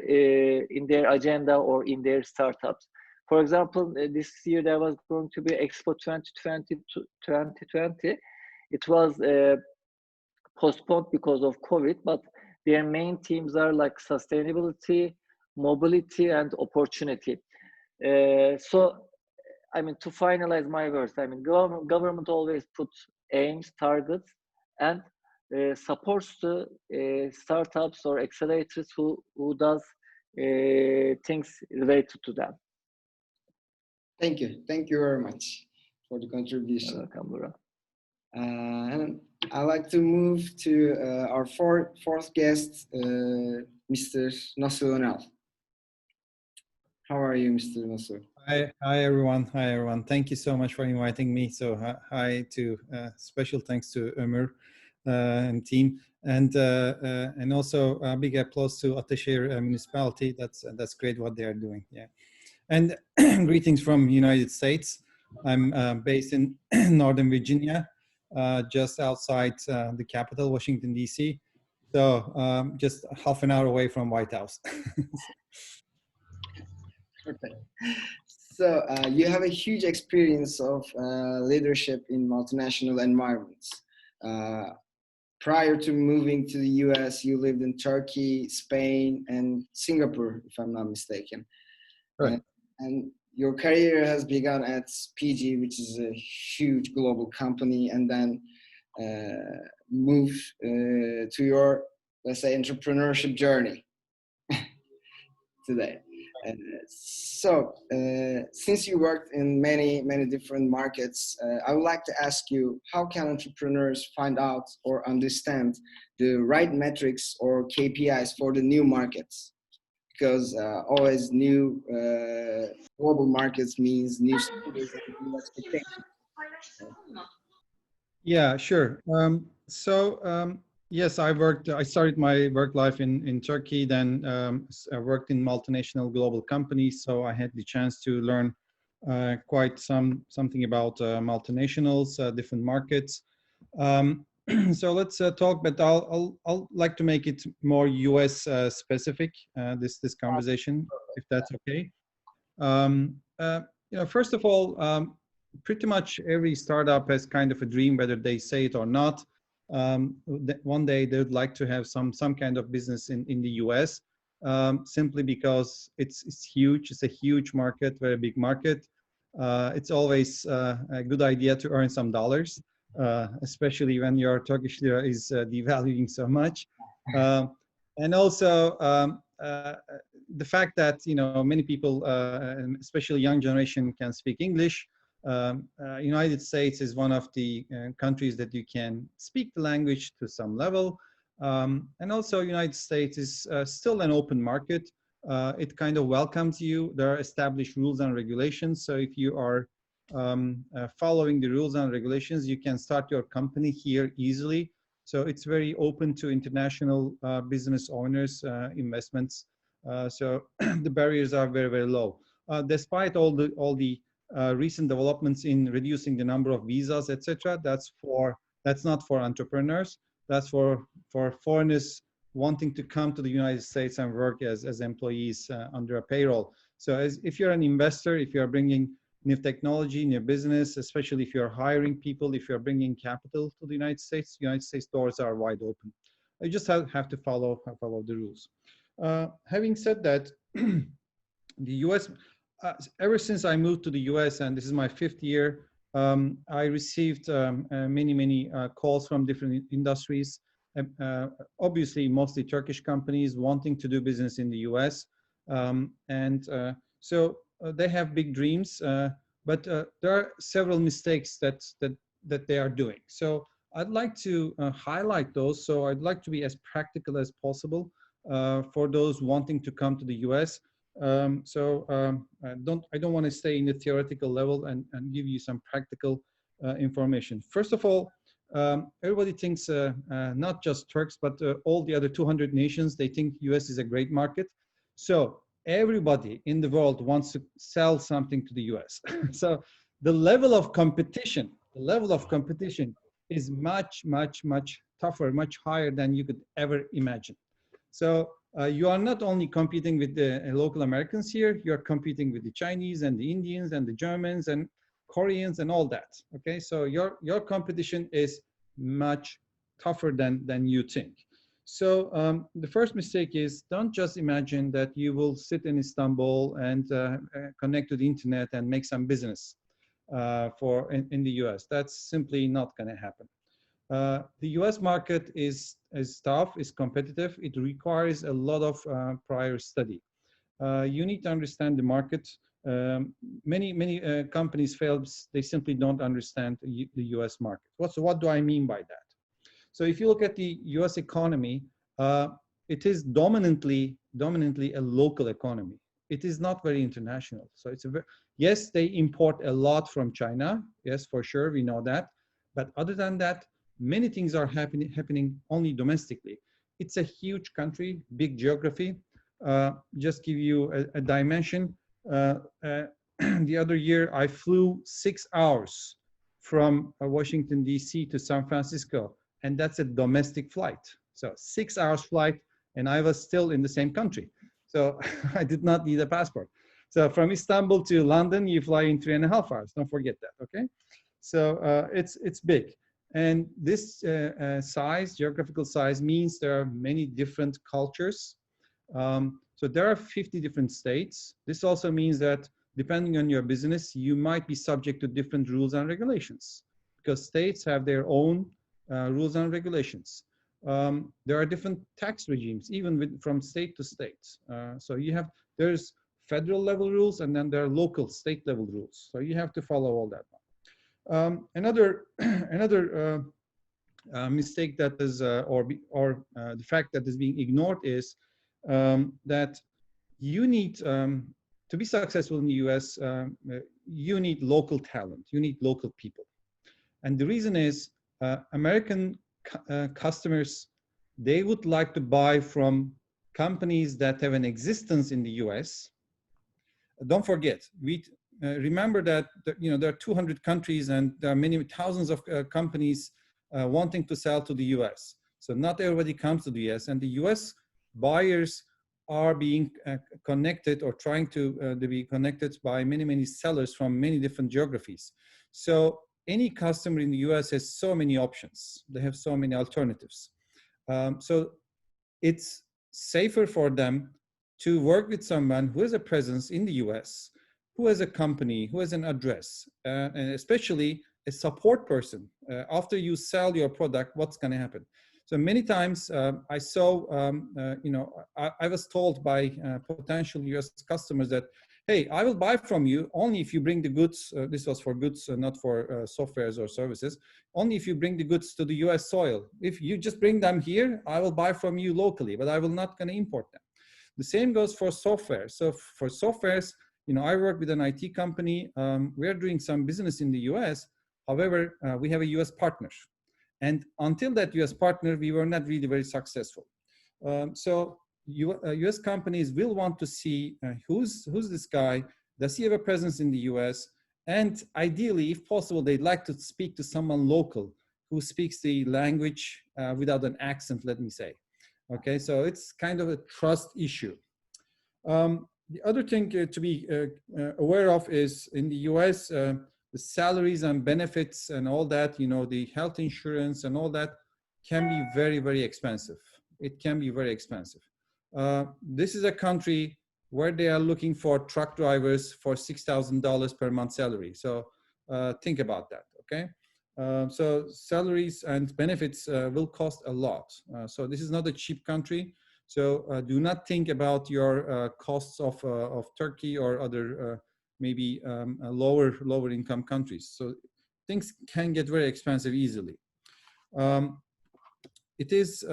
agenda or in their startups. For example, this year there was going to be Expo 2020. It was postponed because of COVID, but their main themes are like sustainability, mobility, and opportunity. So, I mean, to finalize my words, I mean, government always puts aims, targets, and supports the startups or accelerators who does things related to them. Thank you very much for the contribution. You're welcome, Burak. And I'd like to move to our fourth guest, Mr. Nasser Önal. How are you, Mr. Nasser? Hi everyone. Thank you so much for inviting me. So hi to special thanks to Ömür and team, and also a big applause to Ataşehir municipality. That's great what they are doing. Yeah, and greetings from United States. I'm based in Northern Virginia, just outside the capital, Washington D.C. So just half an hour away from White House. Okay. So you have a huge experience of leadership in multinational environments. Prior to moving to the US, you lived in Turkey, Spain, and Singapore, if I'm not mistaken. Right. And your career has begun at PG, which is a huge global company, and then moved to your, let's say, entrepreneurship journey today. So, since you worked in many different markets, I would like to ask you, how can entrepreneurs find out or understand the right metrics or KPIs for the new markets? Because always new global markets means new standards and new expectations. Yeah, sure. Yes, I started my work life in Turkey, then I worked in multinational global companies, so I had the chance to learn quite something about multinationals, different markets. So let's talk, but I'll like to make it more US specific, this conversation, if that's okay. First of all, pretty much every startup has kind of a dream, whether they say it or not. One day they would like to have some kind of business in the US. simply because it's huge. It's a huge market, very big market. It's always a good idea to earn some dollars, especially when your Turkish lira is devaluing so much. And also the fact that, you know, many people, especially young generation, can speak English. United States is one of the countries that you can speak the language to some level. And also United States is still an open market. It kind of welcomes you. There are established rules and regulations. So if you are following the rules and regulations, you can start your company here easily. So it's very open to international business owners, investments. So the barriers are very, very low. Despite all the recent developments in reducing the number of visas, etc., that's not for entrepreneurs. That's for foreigners wanting to come to the United States and work as employees under a payroll. So if you're an investor, if you're bringing new technology, new business, especially if you're hiring people, if you're bringing capital to the United States doors are wide open. You just have to follow the rules. Having said that, the US, ever since I moved to the US, and this is my 5th year, I received many calls from different industries, obviously mostly Turkish companies wanting to do business in the US. So they have big dreams, but there are several mistakes that they are doing. So I'd like to highlight those. So I'd like to be as practical as possible for those wanting to come to the US. I don't want to stay in the theoretical level and give you some practical information. First of all, everybody thinks not just Turks, but all the other 200 nations, they think US is a great market. So everybody in the world wants to sell something to the US. So the level of competition is much tougher, much higher than you could ever imagine. So you are not only competing with the local Americans here, you're competing with the Chinese and the Indians and the Germans and Koreans and all that. Okay, so your competition is much tougher than you think. So the first mistake is, don't just imagine that you will sit in Istanbul and connect to the internet and make some business in the US. That's simply not going to happen. The US market is tough, is competitive. It requires a lot of prior study. You need to understand the market. Many companies fail. They simply don't understand the US market. So what do I mean by that? So if you look at the US economy, it is dominantly a local economy. It is not very international. So it's yes, they import a lot from China. Yes, for sure, we know that. But other than that, many things are happening only domestically. It's a huge country, big geography. Just give you a dimension. The other year, I flew 6 hours from Washington, D.C. to San Francisco, and that's a domestic flight. So 6 hours flight, and I was still in the same country. So I did not need a passport. So from Istanbul to London, you fly in 3.5 hours. Don't forget that, okay? So it's big. And this geographical size, means there are many different cultures. So there are 50 different states. This also means that depending on your business, you might be subject to different rules and regulations, because states have their own rules and regulations. There are different tax regimes, even from state to state. So there's federal level rules, and then there are local state level rules. So you have to follow all that. Another mistake that is, the fact that is being ignored is that you need, to be successful in the US, you need local talent, you need local people. And the reason is American customers, they would like to buy from companies that have an existence in the US. Don't forget, remember that there are 200 countries and there are many thousands of companies wanting to sell to the US. So not everybody comes to the US, and the US buyers are being connected or trying to be connected by many sellers from many different geographies. So any customer in the US has so many options. They have so many alternatives. So it's safer for them to work with someone who has a presence in the US, who has a company, who has an address, and especially a support person. After you sell your product, what's going to happen? So many times I saw, I was told by potential US customers that, hey, I will buy from you only if you bring the goods. This was for goods, not for softwares or services. Only if you bring the goods to the US soil. If you just bring them here, I will buy from you locally, but I will not going to import them. The same goes for software. So for softwares, I work with an IT company. We're doing some business in the US. However, we have a US partner. And until that US partner, we were not really very successful. So US companies will want to see who's this guy, does he have a presence in the US? And ideally, if possible, they'd like to speak to someone local who speaks the language without an accent, let me say. Okay, so it's kind of a trust issue. The other thing to be aware of is in the US, the salaries and benefits and all that, the health insurance and all that can be very, very expensive. It can be very expensive. This is a country where they are looking for truck drivers for $6,000 per month salary. So think about that, okay? So salaries and benefits will cost a lot. So this is not a cheap country. So do not think about your costs of Turkey or other maybe lower income countries. So things can get very expensive easily. It is,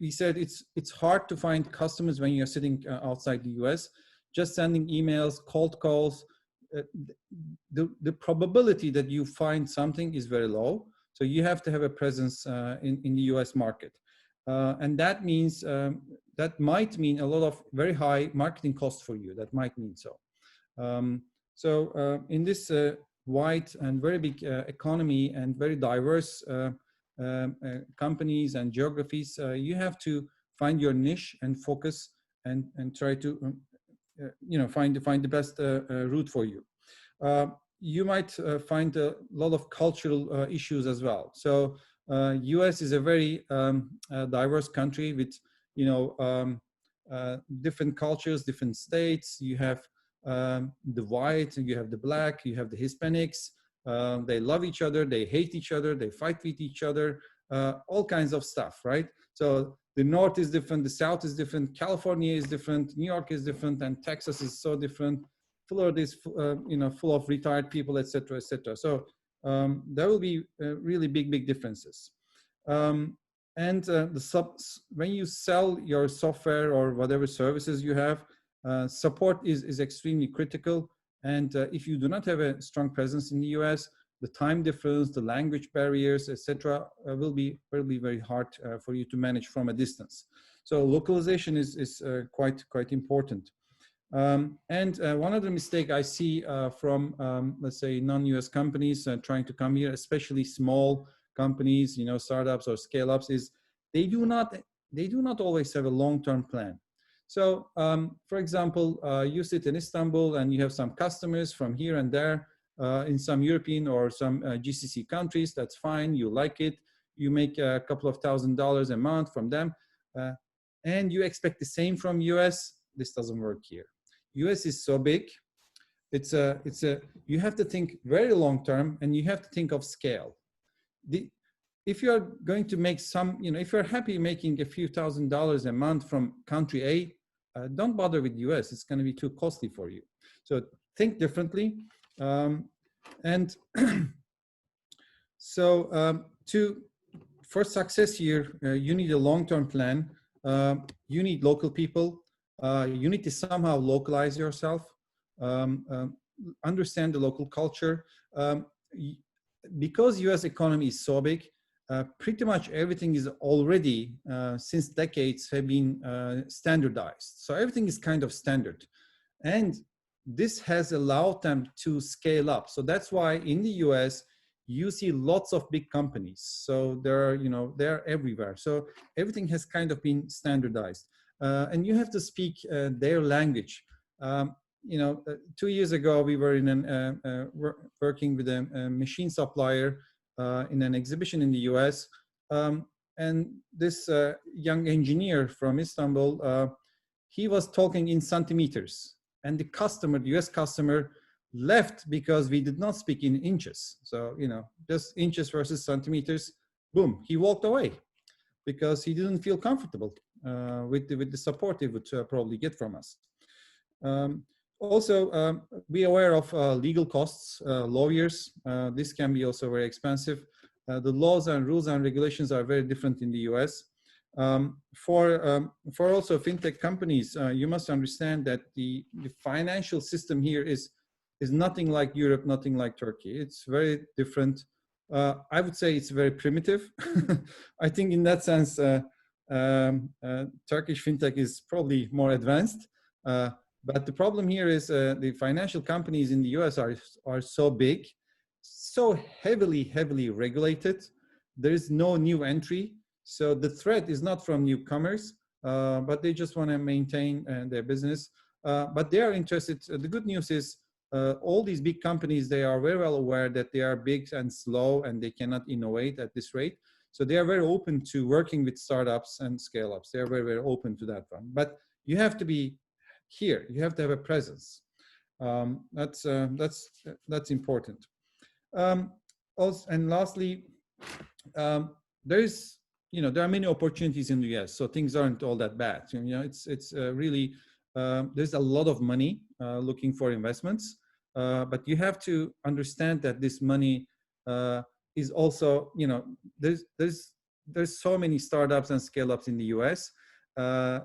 we said it's hard to find customers when you're sitting outside the US. Just sending emails, cold calls, the probability that you find something is very low. So you have to have a presence in the US market. And that means, that might mean a lot of very high marketing costs for you. That might mean so. In this wide and very big economy and very diverse companies and geographies, you have to find your niche and focus and try to find the best route for you. You might find a lot of cultural issues as well. So US is a very diverse country with different cultures, different states. You have the white, you have the black, you have the Hispanics. They love each other, they hate each other, they fight with each other, all kinds of stuff, right? So the North is different, the South is different, California is different, New York is different, and Texas is so different. Florida is, full of retired people, etc., etc. So there will be really big differences. When you sell your software or whatever services you have, support is extremely critical. And if you do not have a strong presence in the US, the time difference, the language barriers, etc., will be very hard for you to manage from a distance. So localization is quite important. One other mistake I see from, let's say, non-US companies trying to come here, especially small companies, startups or scale-ups, is they do not always have a long-term plan. So, for example, you sit in Istanbul and you have some customers from here and there in some European or some GCC countries. That's fine. You like it. You make a couple of $1,000s a month from them, and you expect the same from US. This doesn't work here. US is so big. You have to think very long term, and you have to think of scale. If you're going to make some, if you're happy making a few $1,000s a month from country A, don't bother with US. It's going to be too costly for you. So think differently. For success here, you need a long-term plan. You need local people. You need to somehow localize yourself, understand the local culture. Because US economy is so big, pretty much everything is already, since decades, have been standardized. So everything is kind of standard. And this has allowed them to scale up. So that's why in the US, you see lots of big companies. So they're everywhere. So everything has kind of been standardized. And you have to speak their language. 2 years ago, we were working with a machine supplier in an exhibition in the US. And this young engineer from Istanbul, he was talking in centimeters, and the customer, the US customer, left because we did not speak in inches. So, you know, just inches versus centimeters, boom, he walked away because he didn't feel comfortable with the support he would probably get from us. Also, be aware of legal costs, lawyers. This can be also very expensive. The laws and rules and regulations are very different in the US. For also fintech companies, you must understand that the financial system here is nothing like Europe, nothing like Turkey. It's very different. I would say it's very primitive. I think in that sense, Turkish fintech is probably more advanced. But the problem here is the financial companies in the US are so big, so heavily regulated. There is no new entry. So the threat is not from newcomers, but they just want to maintain their business. But they are interested. The good news is all these big companies, they are very well aware that they are big and slow and they cannot innovate at this rate. So they are very open to working with startups and scale-ups. They are very open to that one. But you have to be here. You have to have a presence. That's important. Also, and lastly, there are many opportunities in the US, so things aren't all that bad. You know, it's really there's a lot of money looking for investments, but you have to understand that this money is also, you know, there's so many startups and scale-ups in the US.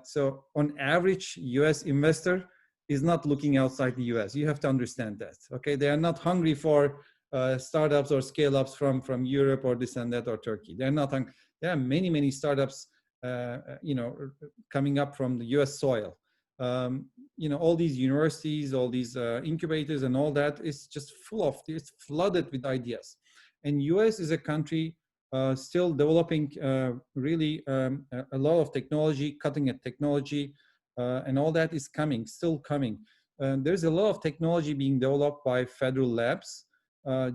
So on average, US investor is not looking outside the US. You have to understand that. Okay, they are not hungry for startups or scale-ups from Europe or this and that or Turkey. They're not. There are many startups, you know, coming up from the US soil. You know, all these universities, all these incubators and all that is just it's flooded with ideas. And US is a country still developing really a lot of technology, cutting-edge technology, and all that is still coming. There's a lot of technology being developed by federal labs.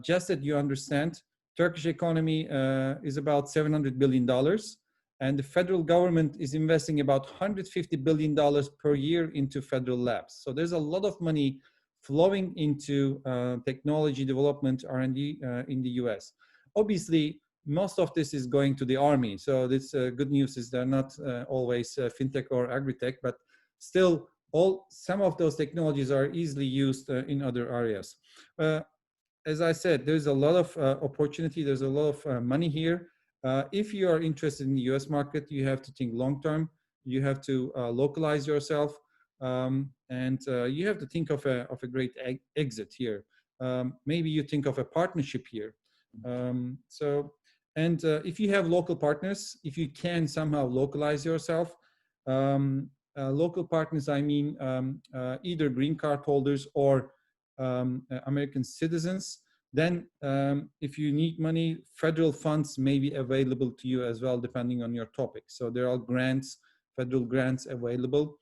Just that you understand, Turkish economy is about $700 billion, and the federal government is investing about $150 billion per year into federal labs. So there's a lot of money flowing into technology development, R&D in the US. Obviously, most of this is going to the army. So this good news is they're not always fintech or agritech, but still some of those technologies are easily used in other areas. As I said, there's a lot of opportunity. There's a lot of money here. If you are interested in the US market, you have to think long-term. You have to localize yourself. And you have to think of a great exit here. Maybe you think of a partnership here. If you have local partners, if you can somehow localize yourself, local partners, I mean either green card holders or American citizens, then if you need money, federal funds may be available to you as well, depending on your topic. So there are grants, federal grants available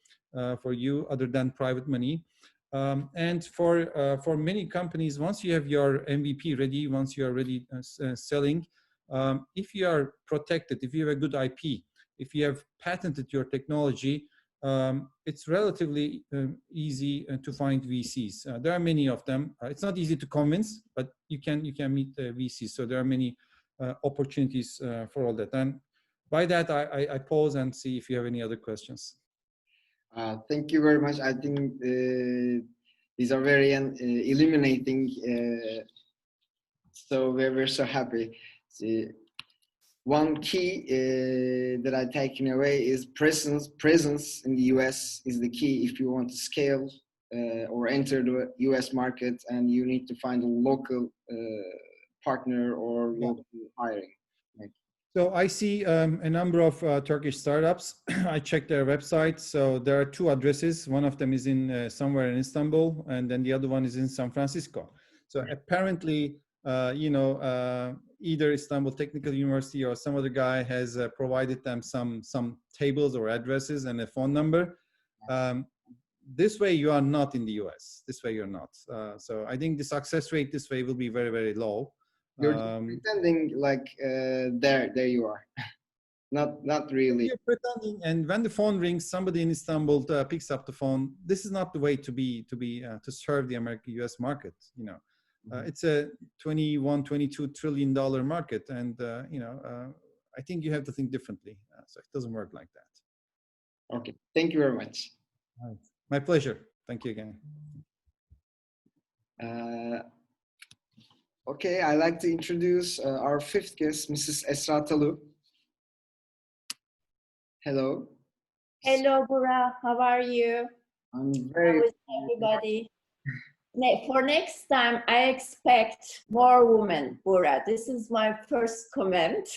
for you other than private money. And for many companies, once you have your MVP ready, once you are ready selling, if you are protected, if you have a good IP, if you have patented your technology, it's relatively easy to find VCs. There are many of them. It's not easy to convince, but you can meet VCs. So there are many opportunities for all that. And by that, I pause and see if you have any other questions. Thank you very much. I think these are very illuminating. So we're so happy. One key that I've taken away is presence. Presence in the US is the key if you want to scale or enter the US market, and you need to find a local partner or local hiring. So I see a number of Turkish startups. I checked their website. So there are two addresses. One of them is in somewhere in Istanbul, and then the other one is in San Francisco. So apparently, either Istanbul Technical University or some other guy has provided them some tables or addresses and a phone number. This way you are not in the US. This way you're not. So I think the success rate this way will be very, very low. You're pretending like there you are. not really. You're pretending, and when the phone rings, somebody in Istanbul picks up the phone. This is not the way to serve the US market. You know, it's a 22 trillion dollar market, and you know, I think you have to think differently. So it doesn't work like that. Okay, thank you very much. All right. My pleasure. Thank you again. Okay, I'd like to introduce our fifth guest, Mrs. Esra Talu. Hello. Hello, Burak. How are you? I'm very. How is everybody? For next time, I expect more women, Burak. This is my first comment.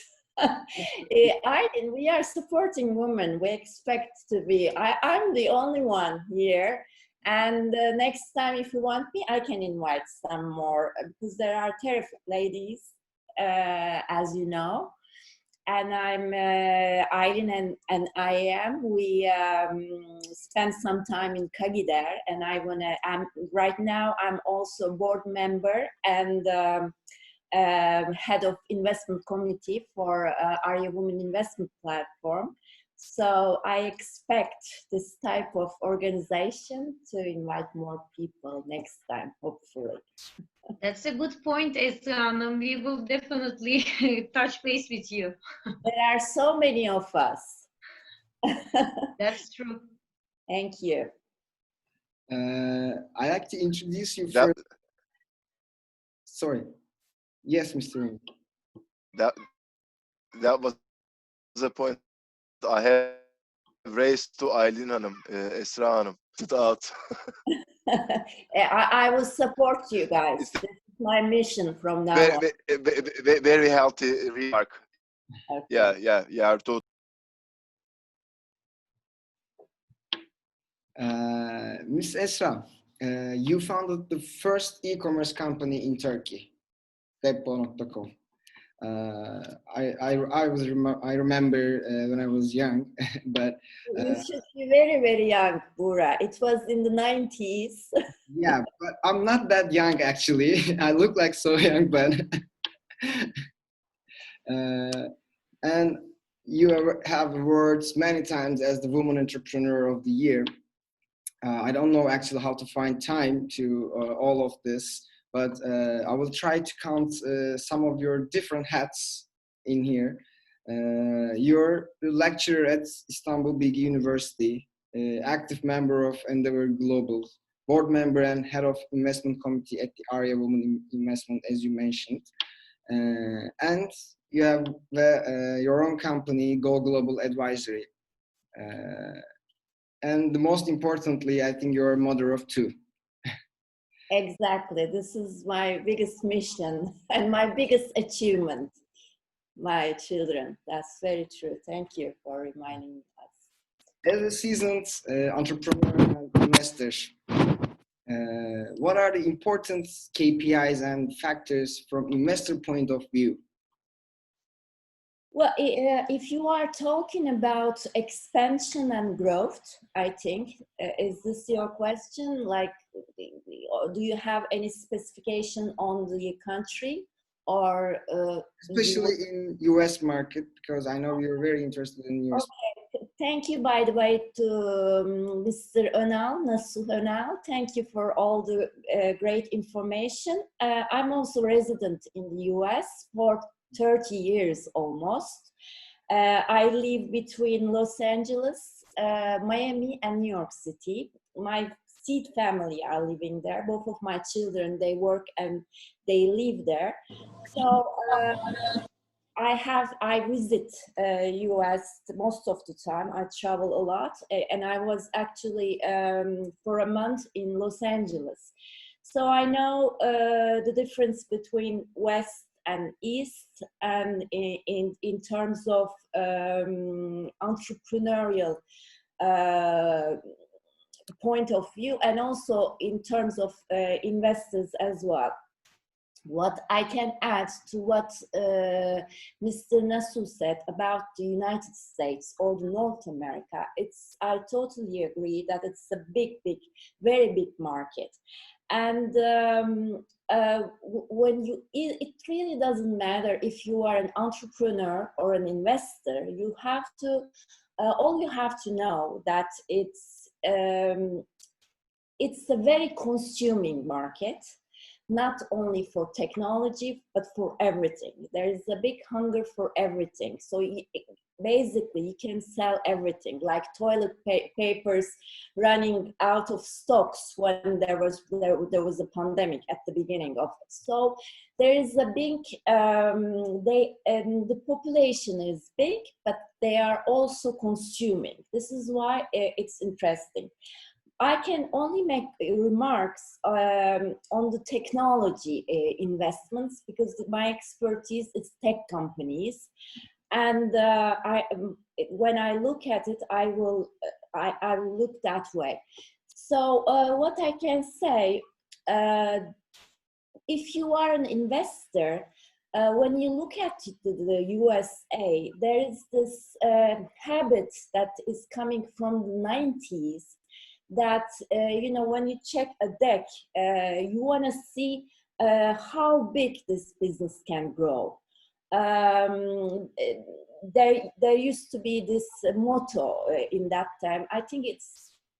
We are supporting women. We expect to be. I'm the only one here. And next time, if you want me, I can invite some more because there are terrific ladies, as you know. And I'm Aylin and I am. We spent some time in Kagider, and right now I'm also board member and head of investment committee for Arya Women Investment Platform. So I expect this type of organization to invite more people next time, hopefully. That's a good point, Esra. We will definitely touch base with you. There are so many of us. That's true. Thank you. I'd like to introduce you first. Sorry. Yes, Mr. Ring. That was the point I have raised to Aylin Hanım, Esra Hanım. Out. I will support you guys. This is my mission from now on. Very healthy remark. Okay. Yeah. Ms. Esra, you founded the first e-commerce company in Turkey, webbo.com. I remember when I was young, but you should be very, very young, Burak. It was in the 90s. Yeah, but I'm not that young actually. I look like so young, but and you have awards many times as the Woman Entrepreneur of the Year. I don't know actually how to find time to all of this. But I will try to count some of your different hats in here. You're a lecturer at Istanbul Bilgi University, active member of Endeavor Global, board member and head of investment committee at the Arya Women Investment, as you mentioned. And you have your own company, Go Global Advisory. And most importantly, I think you're a mother of two. Exactly. This is my biggest mission and my biggest achievement. My children. That's very true. Thank you for reminding us. As a seasoned entrepreneur and investor, what are the important KPIs and factors from investor point of view? Well, if you are talking about expansion and growth, I think, is this your question? Like, do you have any specification on the country or? Especially in US market, because I know you're very interested in US. Okay. Thank you, by the way, to Mr. Önal, Nasuh Önal. Thank you for all the great information. I'm also resident in the US for 30 years almost. I live between Los Angeles, Miami, and New York City. My seed family are living there. Both of my children, they work and they live there. So I visit US most of the time. I travel a lot, and I was actually for a month in Los Angeles. So I know the difference between West and East, and in terms of entrepreneurial point of view, and also in terms of investors as well. What I can add to what Mr. Nasuh said about the United States or the North America, I totally agree that it's a big, very big market. And when it really doesn't matter if you are an entrepreneur or an investor. You have to, all you have to know that it's a very consuming market, not only for technology, but for everything. There is a big hunger for everything. So basically you can sell everything, like toilet papers running out of stocks when there was a pandemic at the beginning of it. So there is a big, the population is big, but they are also consuming. This is why it's interesting. I can only make remarks on the technology investments because my expertise is tech companies, and when I look at it, I will look that way. So what I can say, if you are an investor, when you look at the USA, there is this habit that is coming from the 90s. That, you know, when you check a deck, you want to see how big this business can grow. There used to be this motto in that time. I think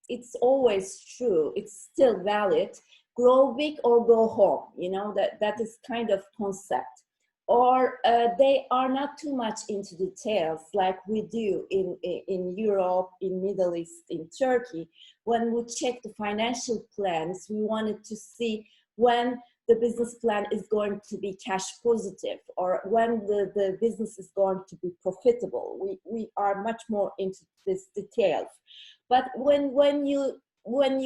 it's always true. It's still valid. Grow big or go home. You know, that is kind of concept. Or they are not too much into details like we do in Europe, in Middle East, in Turkey. When we check the financial plans, we wanted to see when the business plan is going to be cash positive or when the business is going to be profitable. We are much more into these details. But when you want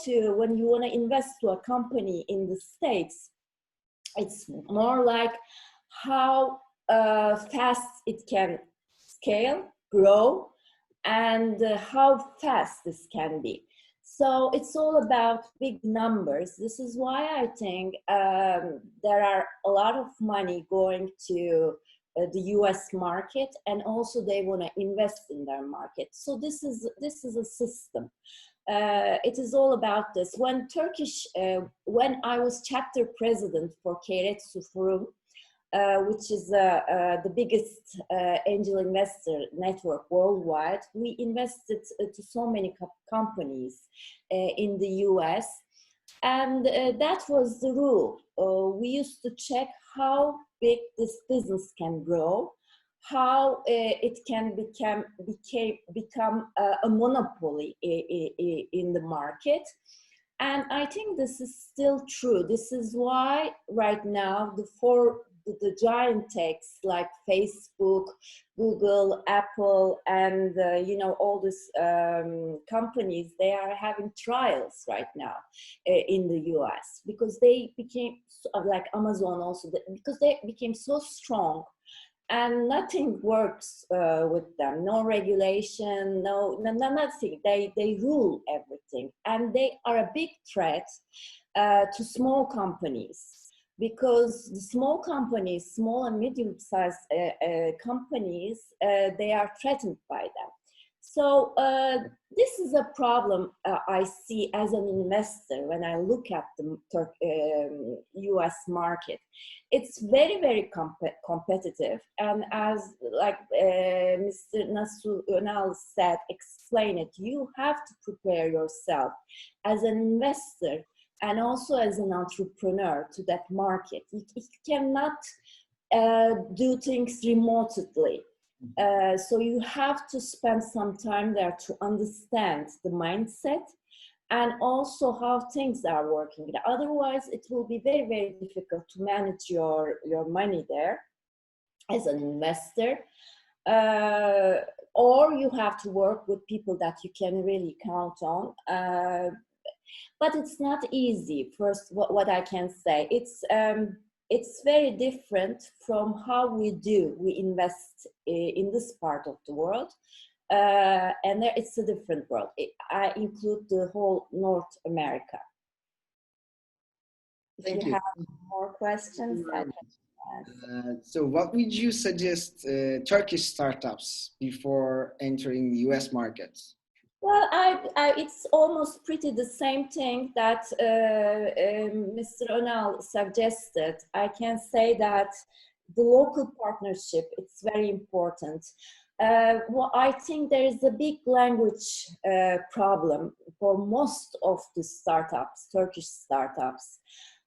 to invest to a company in the States, it's more like how fast it can scale, grow, and how fast this can be. So it's all about big numbers. This is why I think there are a lot of money going to the US market, and also they want to invest in their market. So this is a system. It is all about this. When I was chapter president for Keiretsu Forum, which is the biggest angel investor network worldwide, we invested to so many companies in the US. And that was the rule. We used to check how big this business can grow, how it can become a monopoly in the market. And I think this is still true. This is why right now the giant techs like Facebook, Google, Apple, and you know, all these companies, they are having trials right now in the US because they became, like Amazon also, because they became so strong and nothing works with them. No regulation, no nothing. They rule everything, and they are a big threat to small companies. Because the small companies, small and medium-sized companies, they are threatened by them. So this is a problem I see as an investor when I look at the US market. It's very, very competitive. And as like Mr. Nasu Önal said, explain it, you have to prepare yourself as an investor and also as an entrepreneur to that market. You cannot do things remotely. So you have to spend some time there to understand the mindset and also how things are working. Otherwise, it will be very, very difficult to manage your money there as an investor. Or you have to work with people that you can really count on. But it's not easy. First, what I can say, it's very different from how we invest in this part of the world. And it's a different world. I include the whole North America. If you have more questions, I can answer. So what would you suggest Turkish startups before entering the US markets? Well, it's almost pretty the same thing that Mr. Önal suggested. I can say that the local partnership, it's very important. Well, I think there is a big language problem for most of the startups, Turkish startups.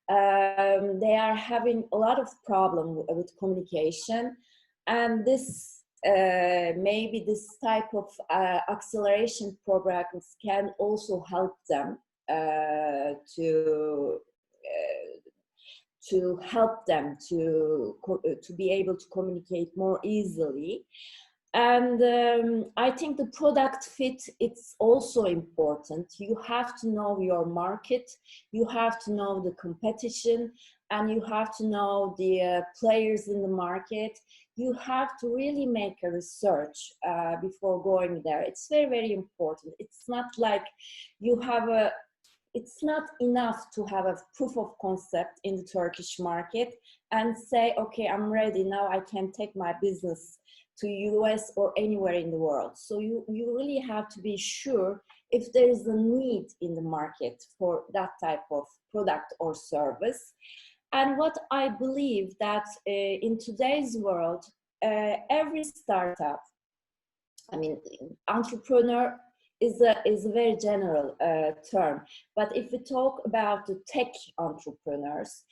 They are having a lot of problem with communication, and this maybe this type of acceleration programs can also help them to help them to be able to communicate more easily. And I think the product fit, it's also important. You have to know your market, you have to know the competition, and you have to know the players in the market. You have to really make a research before going there. It's very, very important. It's not like you have it's not enough to have a proof of concept in the Turkish market and say, okay, I'm ready, now I can take my business to US or anywhere in the world. So you really have to be sure if there is a need in the market for that type of product or service. And what I believe that in today's world, every startup, I mean, entrepreneur is a very general term, but if we talk about the tech entrepreneurs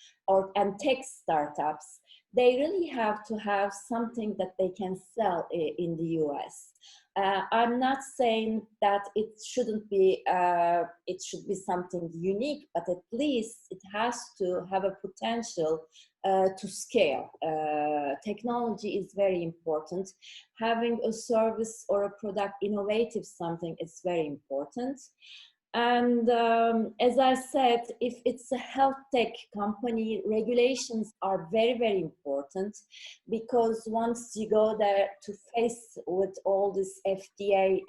and tech startups, they really have to have something that they can sell in the US. I'm not saying that it shouldn't be, it should be something unique, but at least it has to have a potential to scale. Technology is very important. Having a service or a product, innovative something, is very important. And as I said, if it's a health tech company, regulations are very, very important, because once you go there to face with all this FDA,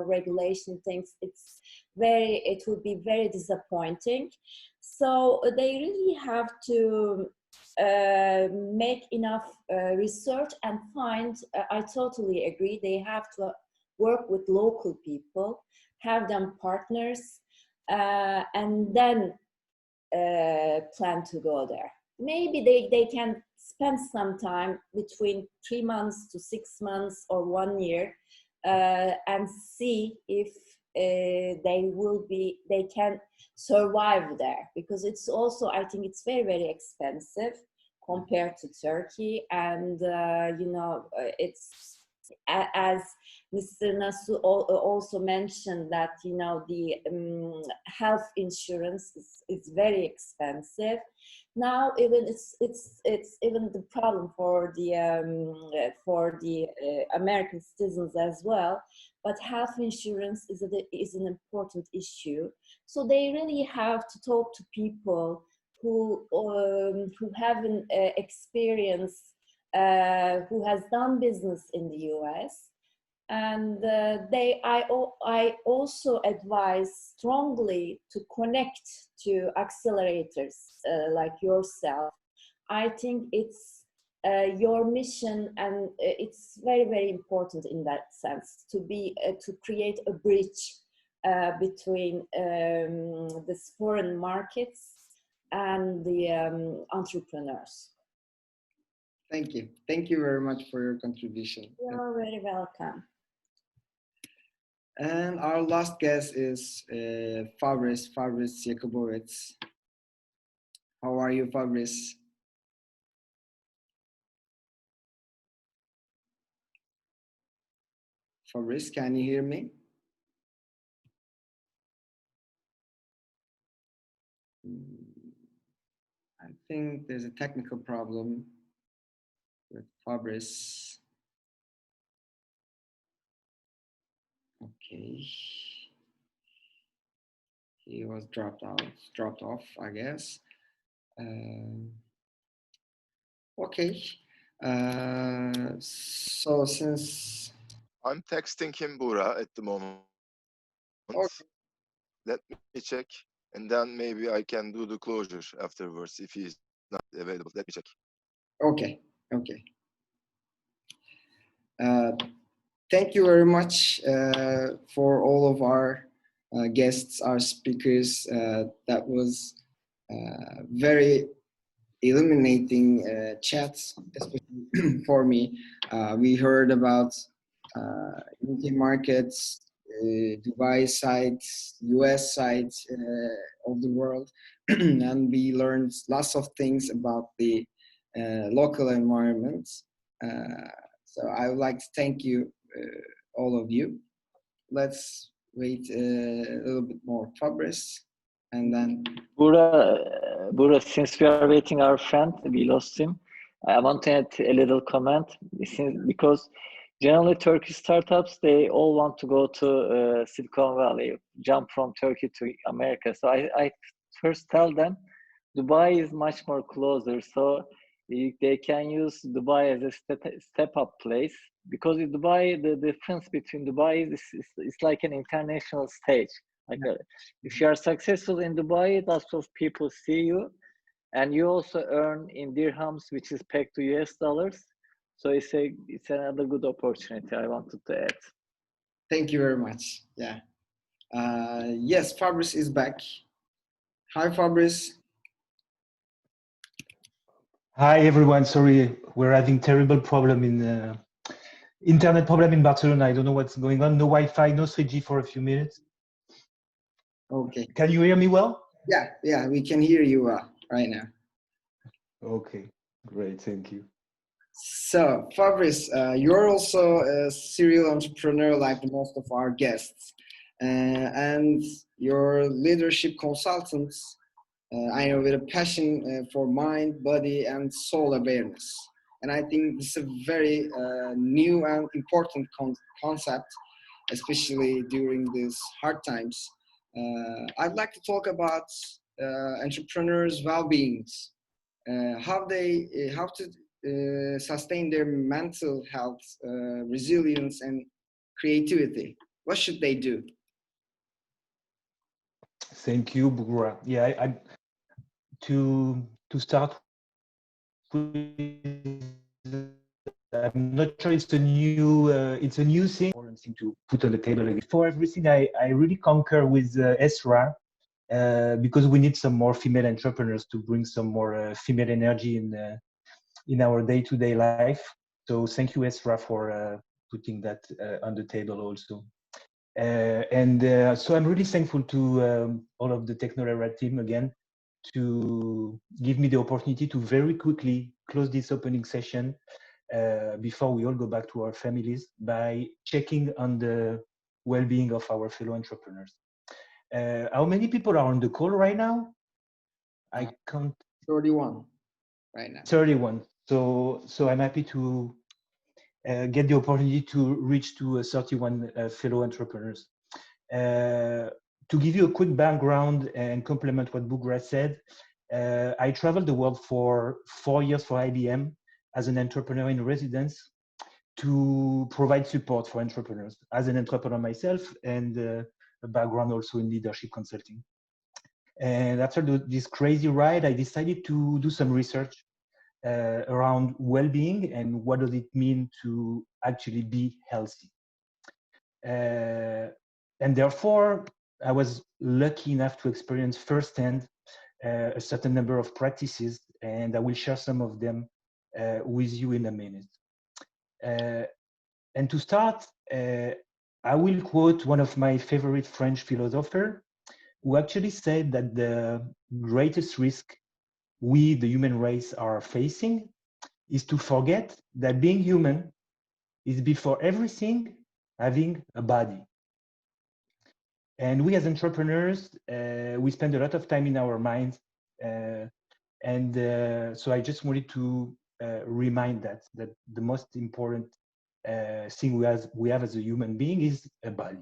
regulation things, it would be very disappointing. So they really have to make enough research and find, I totally agree, they have to work with local people, have them partners, and then plan to go there. Maybe they can spend some time between 3 months to 6 months or 1 year and see if they can survive there, because it's also, I think it's very, very expensive compared to Turkey. And it's, as Mr. Nasu also mentioned, that the health insurance is very expensive now. Even it's even the problem for the American citizens as well. But health insurance is an important issue. So they really have to talk to people who have an experience, who has done business in the US. And I also advise strongly to connect to accelerators like yourself. I think it's your mission, and it's very, very important in that sense to create a bridge between these foreign markets and the entrepreneurs. Thank you. Thank you very much for your contribution. You're very welcome. And our last guest is Fabrice Jakubowicz. How are you, Fabrice? Fabrice, can you hear me? I think there's a technical problem with Fabrice. Okay. He was dropped off, I guess. Okay. So since I'm texting him, Buğra, at the moment. Okay. Let me check, and then maybe I can do the closure afterwards if he's not available. Let me check. Okay. thank you very much for all of our guests, our speakers. That was very illuminating chats, especially for me. We heard about UK markets, Dubai sites, US sites of the world, and we learned lots of things about the local environment. So I would like to thank you, all of you. Let's wait a little bit more Fabrice, and then Bura, since we are waiting our friend, we lost him. I want to add a little comment, because generally Turkish startups, they all want to go to Silicon Valley, jump from Turkey to America. So I first tell them Dubai is much more closer, so they can use Dubai as a step-up place, because in Dubai, the difference between Dubai is like an international stage. Like if you are successful in Dubai, lots of people see you, and you also earn in dirhams, which is pegged to US dollars. So it's another good opportunity I wanted to add. thank you very much. Yeah. Yes, Fabrice is back. Hi, Fabrice. Hi everyone. Sorry, we're having terrible problem in internet problem in Barcelona. I don't know what's going on. No Wi-Fi, no 3G for a few minutes. Okay. Can you hear me well? Yeah, we can hear you right now. Okay, great. Thank you. So, Fabrice, you're also a serial entrepreneur like most of our guests, and you're leadership consultants. I know with a passion for mind, body, and soul awareness. And I think this is a very new and important concept, especially during these hard times. I'd like to talk about entrepreneurs' well-being, how to sustain their mental health, resilience, and creativity. What should they do? Thank you, Bugura. Yeah, to start with, I'm not sure it's a new thing to put on the table again. For everything, I really concur with Esra, because we need some more female entrepreneurs to bring some more female energy in our day-to-day life. So thank you, Esra, for putting that on the table also. So I'm really thankful to all of the Technolera team again to give me the opportunity to very quickly close this opening session before we all go back to our families by checking on the well-being of our fellow entrepreneurs. How many people are on the call right now? I can't. 31 right now. 31. So I'm happy to get the opportunity to reach to 31 fellow entrepreneurs. To give you a quick background and complement what Bugra said, I traveled the world for 4 years for IBM as an entrepreneur in residence to provide support for entrepreneurs as an entrepreneur myself, and a background also in leadership consulting. And after this crazy ride, I decided to do some research around well-being and what does it mean to actually be healthy. And therefore, I was lucky enough to experience firsthand a certain number of practices, and I will share some of them with you in a minute. And to start, I will quote one of my favorite French philosophers, who actually said that the greatest risk we, the human race, are facing is to forget that being human is before everything having a body. And we as entrepreneurs, we spend a lot of time in our minds. So I just wanted to remind that the most important thing we have as a human being is a body.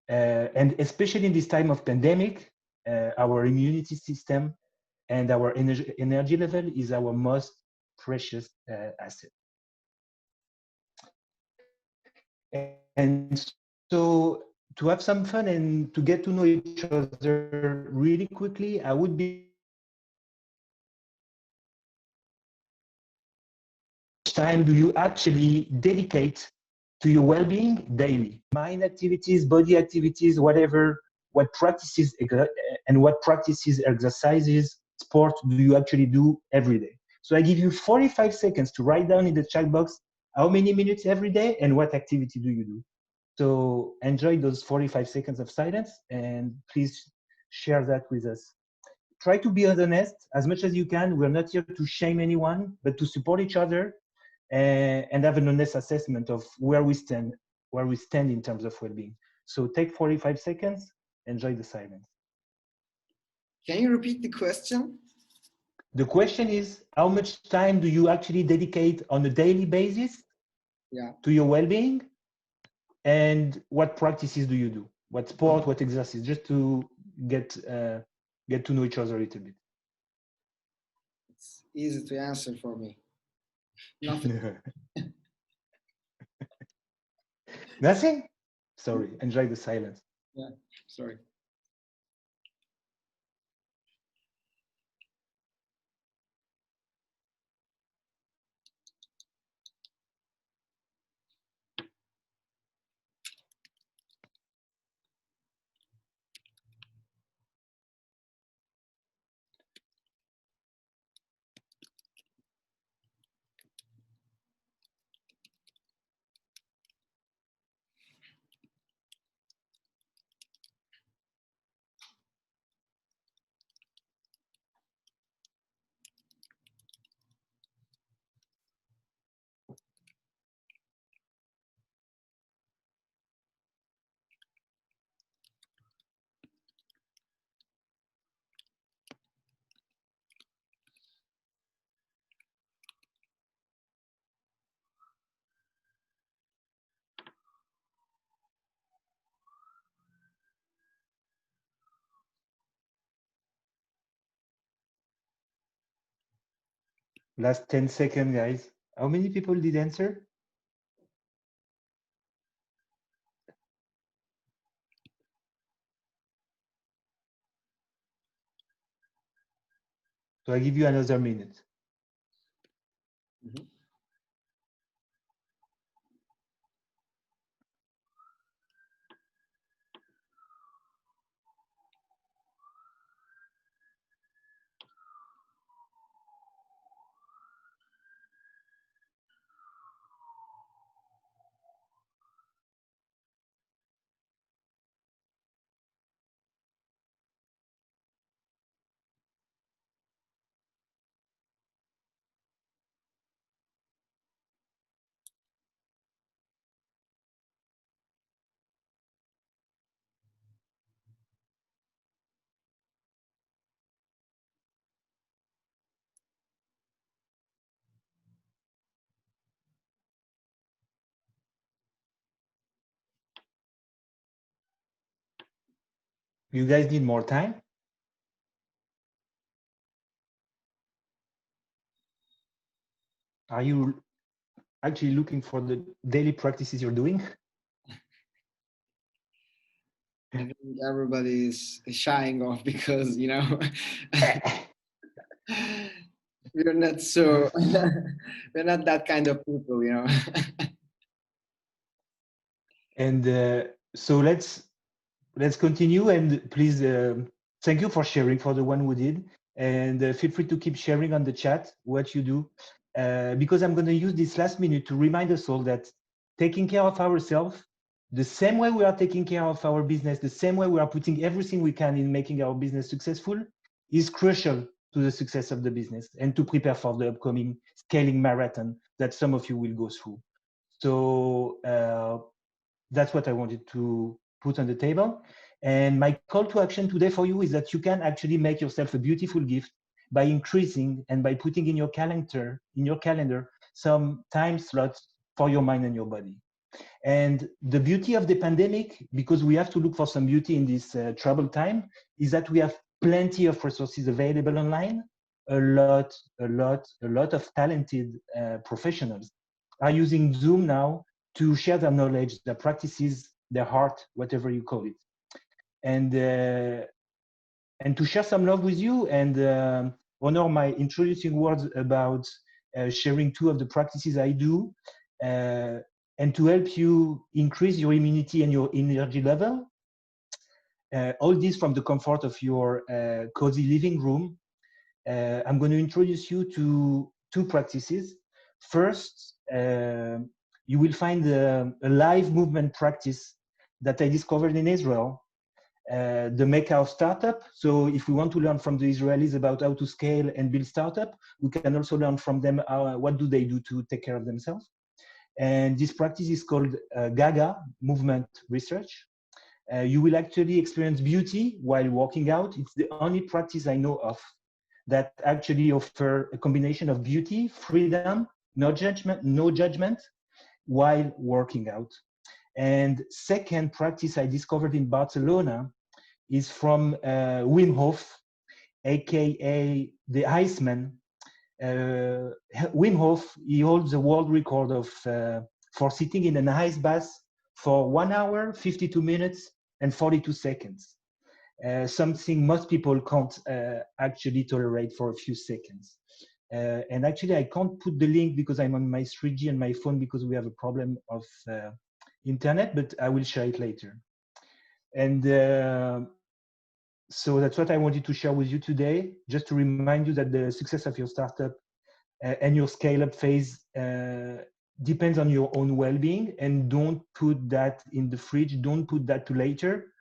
And especially in this time of pandemic, our immunity system and our energy level is our most precious asset. And so to have some fun and to get to know each other really quickly, I would be time do you actually dedicate to your well-being daily. Mind activities, body activities, whatever, what practices and what practices, exercises, sport do you actually do every day? So I give you 45 seconds to write down in the chat box how many minutes every day and what activity do you do. So enjoy those 45 seconds of silence and please share that with us. Try to be honest as much as you can. We're not here to shame anyone, but to support each other and have an honest assessment of where we stand in terms of well-being. So take 45 seconds, enjoy the silence. Can you repeat the question? The question is, how much time do you actually dedicate on a daily basis to your well-being? And what practices do you do? What sport, what exercise, just to get to know each other a little bit. It's easy to answer for me. Nothing. Nothing? Sorry, enjoy the silence. Yeah, sorry. Last 10 seconds, guys. How many people did answer? So I give you another minute. Mm-hmm. You guys need more time? Are you actually looking for the daily practices you're doing? I think everybody is shying off because, you know, we're not so, we're not that kind of people, you know. And so let's continue, and please thank you for sharing for the one who did, and feel free to keep sharing on the chat what you do, because I'm going to use this last minute to remind us all that taking care of ourselves, the same way we are taking care of our business, the same way we are putting everything we can in making our business successful, is crucial to the success of the business and to prepare for the upcoming scaling marathon that some of you will go through. So that's what I wanted to put on the table. And my call to action today for you is that you can actually make yourself a beautiful gift by increasing and by putting in your calendar some time slots for your mind and your body. And the beauty of the pandemic, because we have to look for some beauty in this troubled time, is that we have plenty of resources available online. A lot of talented professionals are using Zoom now to share their knowledge, their practices, their art, whatever you call it. And to share some love with you and honor my introducing words about sharing two of the practices I do, and to help you increase your immunity and your energy level. All this from the comfort of your cozy living room. I'm going to introduce you to two practices. First, you will find a live movement practice that I discovered in Israel, the Mecca of Startup. So if we want to learn from the Israelis about how to scale and build startup, we can also learn from them what do they do to take care of themselves. And this practice is called Gaga, Movement Research. You will actually experience beauty while working out. It's the only practice I know of that actually offer a combination of beauty, freedom, no judgment while working out. And second practice I discovered in Barcelona is from Wim Hof, aka the Iceman. Wim Hof, he holds the world record of for sitting in an ice bath for 1 hour, 52 minutes, and 42 seconds. Something most people can't actually tolerate for a few seconds. And actually, I can't put the link because I'm on my 3G and my phone because we have a problem of internet, but I will share it later. And so that's what I wanted to share with you today, just to remind you that the success of your startup and your scale-up phase depends on your own well-being, and don't put that in the fridge, don't put that to later.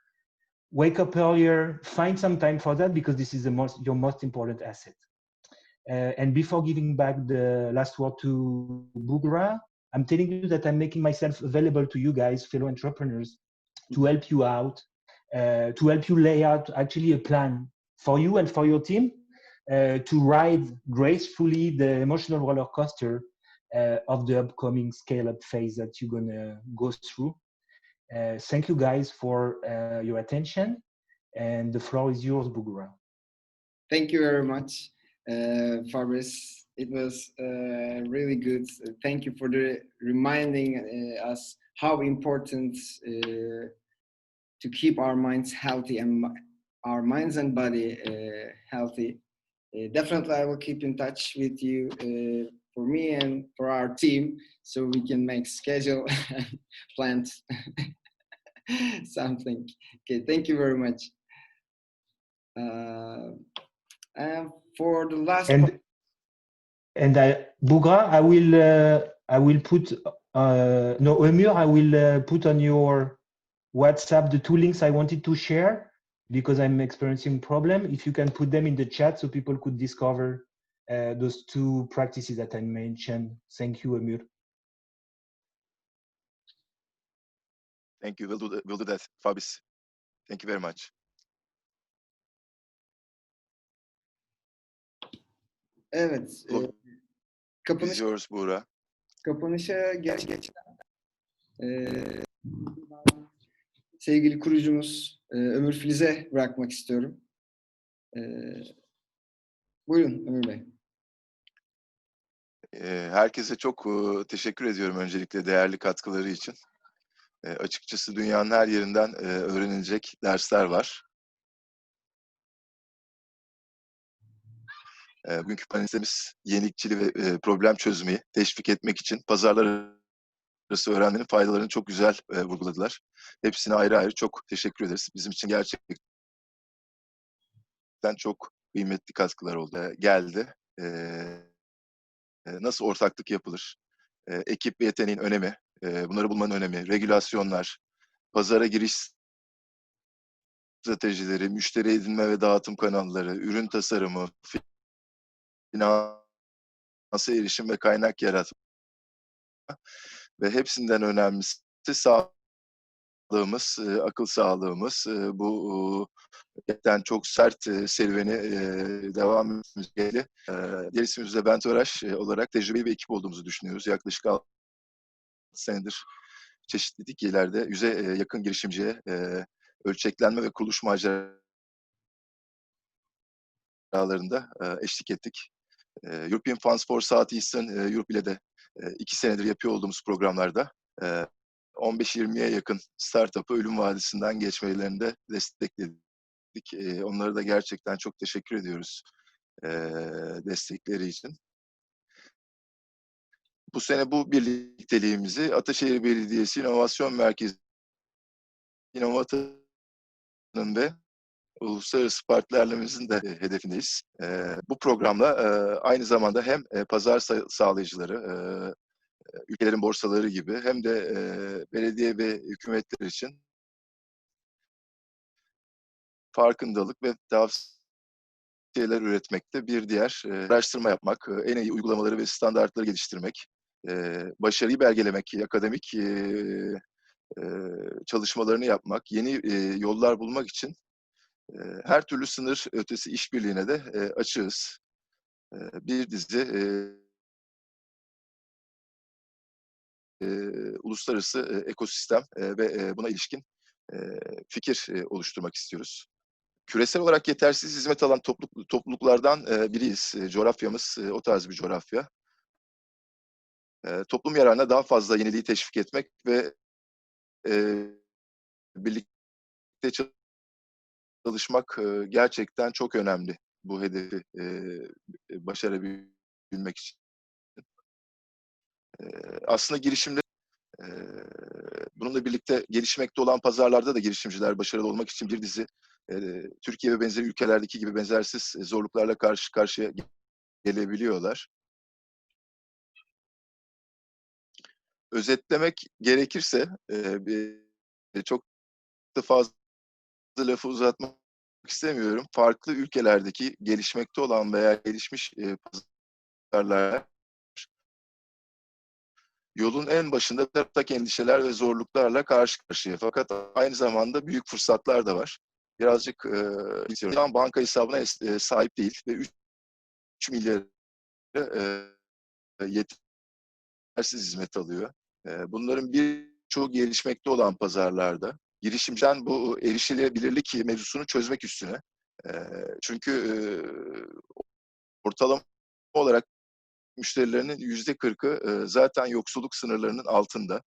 Wake up earlier, find some time for that, because this is your most important asset. And before giving back the last word to Bugra, I'm telling you that I'm making myself available to you guys, fellow entrepreneurs, to help you out, to help you lay out actually a plan for you and for your team to ride gracefully the emotional roller coaster of the upcoming scale-up phase that you're gonna go through. Thank you guys for your attention, and the floor is yours, Bugra. Thank you very much, Fabrice. It was really good. Thank you for reminding us how important to keep our minds healthy and our minds and body healthy. Definitely, I will keep in touch with you for me and for our team, so we can make schedule and plan something. Okay, thank you very much. And for the last part, Bugra, I will put no, Ömür, I will put on your WhatsApp the two links I wanted to share, because I'm experiencing problem. If you can put them in the chat so people could discover those two practices that I mentioned. Thank you, Ömür. Thank you. We'll do that, Fabrice. Thank you very much. evet. Is yours, Buğra. Kapanışa geçmeden sevgili kurucumuz Ömür Filiz'e bırakmak istiyorum. Buyurun Ömür Bey. Herkese çok teşekkür ediyorum öncelikle değerli katkıları için. Açıkçası dünyanın her yerinden öğrenilecek dersler var. Bugünkü panelistimiz yenilikçiliği ve problem çözmeyi teşvik etmek için pazarlar arası öğrenmenin faydalarını çok güzel vurguladılar. Hepsine ayrı ayrı çok teşekkür ederiz. Bizim için gerçekten çok kıymetli katkılar oldu. Geldi. Nasıl ortaklık yapılır? Ekip ve yeteneğin önemi, bunları bulmanın önemi, regülasyonlar, pazara giriş stratejileri, müşteri edinme ve dağıtım kanalları, ürün tasarımı, finansa erişim ve kaynak yaratma ve hepsinden önemlisi sağlığımız, akıl sağlığımız. Bu gerçekten çok sert serüveni devam etmemiz gerekli. Diğer ismimiz de Ben Toraş olarak tecrübeli bir ekip olduğumuzu düşünüyoruz. Yaklaşık 6 senedir çeşitli dikilerde 100'e yakın girişimciye ölçeklenme ve kuruluş maceralarında eşlik ettik. European Funds for Southeastern Europe ile de 2 senedir yapıyor olduğumuz programlarda 15-20'ye yakın startup'ı ölüm vadisinden geçmelerini de destekledik. Onlara da gerçekten çok teşekkür ediyoruz destekleri için. Bu sene bu birlikteliğimizi Ataşehir Belediyesi İnovasyon Merkezi İnovata'nın ve uluslararası partnerlerimizin de hedefindeyiz. Bu programla aynı zamanda hem pazar sağlayıcıları, ülkelerin borsaları gibi hem de belediye ve hükümetler için farkındalık ve tavsiyeler üretmekte bir diğer araştırma yapmak, en iyi uygulamaları ve standartları geliştirmek, başarıyı belgelemek, akademik çalışmalarını yapmak, yeni yollar bulmak için her türlü sınır ötesi işbirliğine de açığız. Bir dizi uluslararası ekosistem ve buna ilişkin fikir oluşturmak istiyoruz. Küresel olarak yetersiz hizmet alan topluluklardan biriyiz. Coğrafyamız o tarz bir coğrafya. Toplum yararına daha fazla yeniliği teşvik etmek ve birlikte çalışmak gerçekten çok önemli bu hedefi başarabilmek için. Aslında girişimler bununla birlikte gelişmekte olan pazarlarda da girişimciler başarılı olmak için bir dizi Türkiye ve benzeri ülkelerdeki gibi benzersiz zorluklarla karşı karşıya gelebiliyorlar. Özetlemek gerekirse çok da fazla lafı uzatmak istemiyorum. Farklı ülkelerdeki gelişmekte olan veya gelişmiş pazarlar yolun en başında ortak endişeler ve zorluklarla karşı karşıya. Fakat aynı zamanda büyük fırsatlar da var. Birazcık banka hesabına sahip değil ve 3 milyar yetersiz hizmet alıyor. Bunların birçoğu gelişmekte olan pazarlarda. Girişimciden bu erişilebilirlik mevzusunu çözmek üstüne. Çünkü ortalama olarak müşterilerinin %40'ı zaten yoksulluk sınırlarının altında.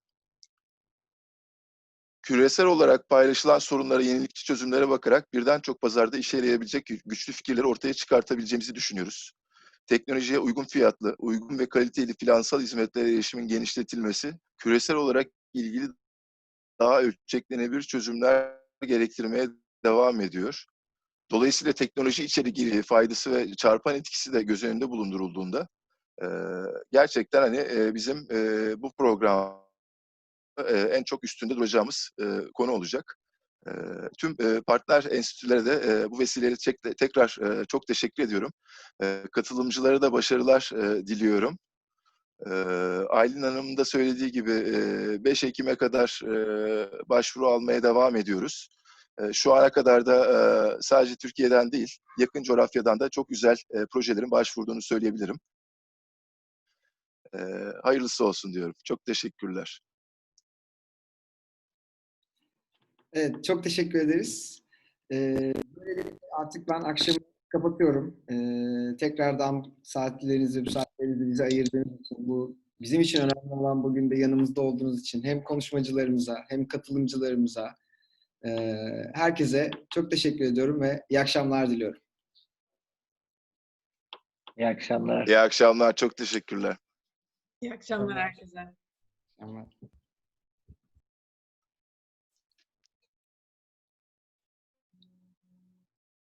Küresel olarak paylaşılan sorunlara, yenilikçi çözümlere bakarak birden çok pazarda işe yarayabilecek güçlü fikirleri ortaya çıkartabileceğimizi düşünüyoruz. Teknolojiye uygun fiyatlı, uygun ve kaliteli finansal hizmetlere erişimin genişletilmesi, küresel olarak ilgili daha ölçeklenebilir çözümler gerektirmeye devam ediyor. Dolayısıyla teknoloji içeri faydası ve çarpan etkisi de göz önünde bulundurulduğunda gerçekten hani bizim bu program en çok üstünde duracağımız konu olacak. Tüm partner enstitülere de bu vesileyle tekrar çok teşekkür ediyorum. Katılımcılara da başarılar diliyorum. Aylin Hanım'ın da söylediği gibi 5 Ekim'e kadar başvuru almaya devam ediyoruz. Şu ana kadar da sadece Türkiye'den değil, yakın coğrafyadan da çok güzel projelerin başvurduğunu söyleyebilirim. Hayırlısı olsun diyorum. Çok teşekkürler. Evet, çok teşekkür ederiz. Artık ben akşamı kapatıyorum. Tekrardan saatlerinizi bize ayırdığınız için, bu bizim için önemli olan bugün de yanımızda olduğunuz için hem konuşmacılarımıza hem katılımcılarımıza herkese çok teşekkür ediyorum ve iyi akşamlar diliyorum. İyi akşamlar. İyi akşamlar. Çok teşekkürler. İyi akşamlar herkese. İyi akşamlar.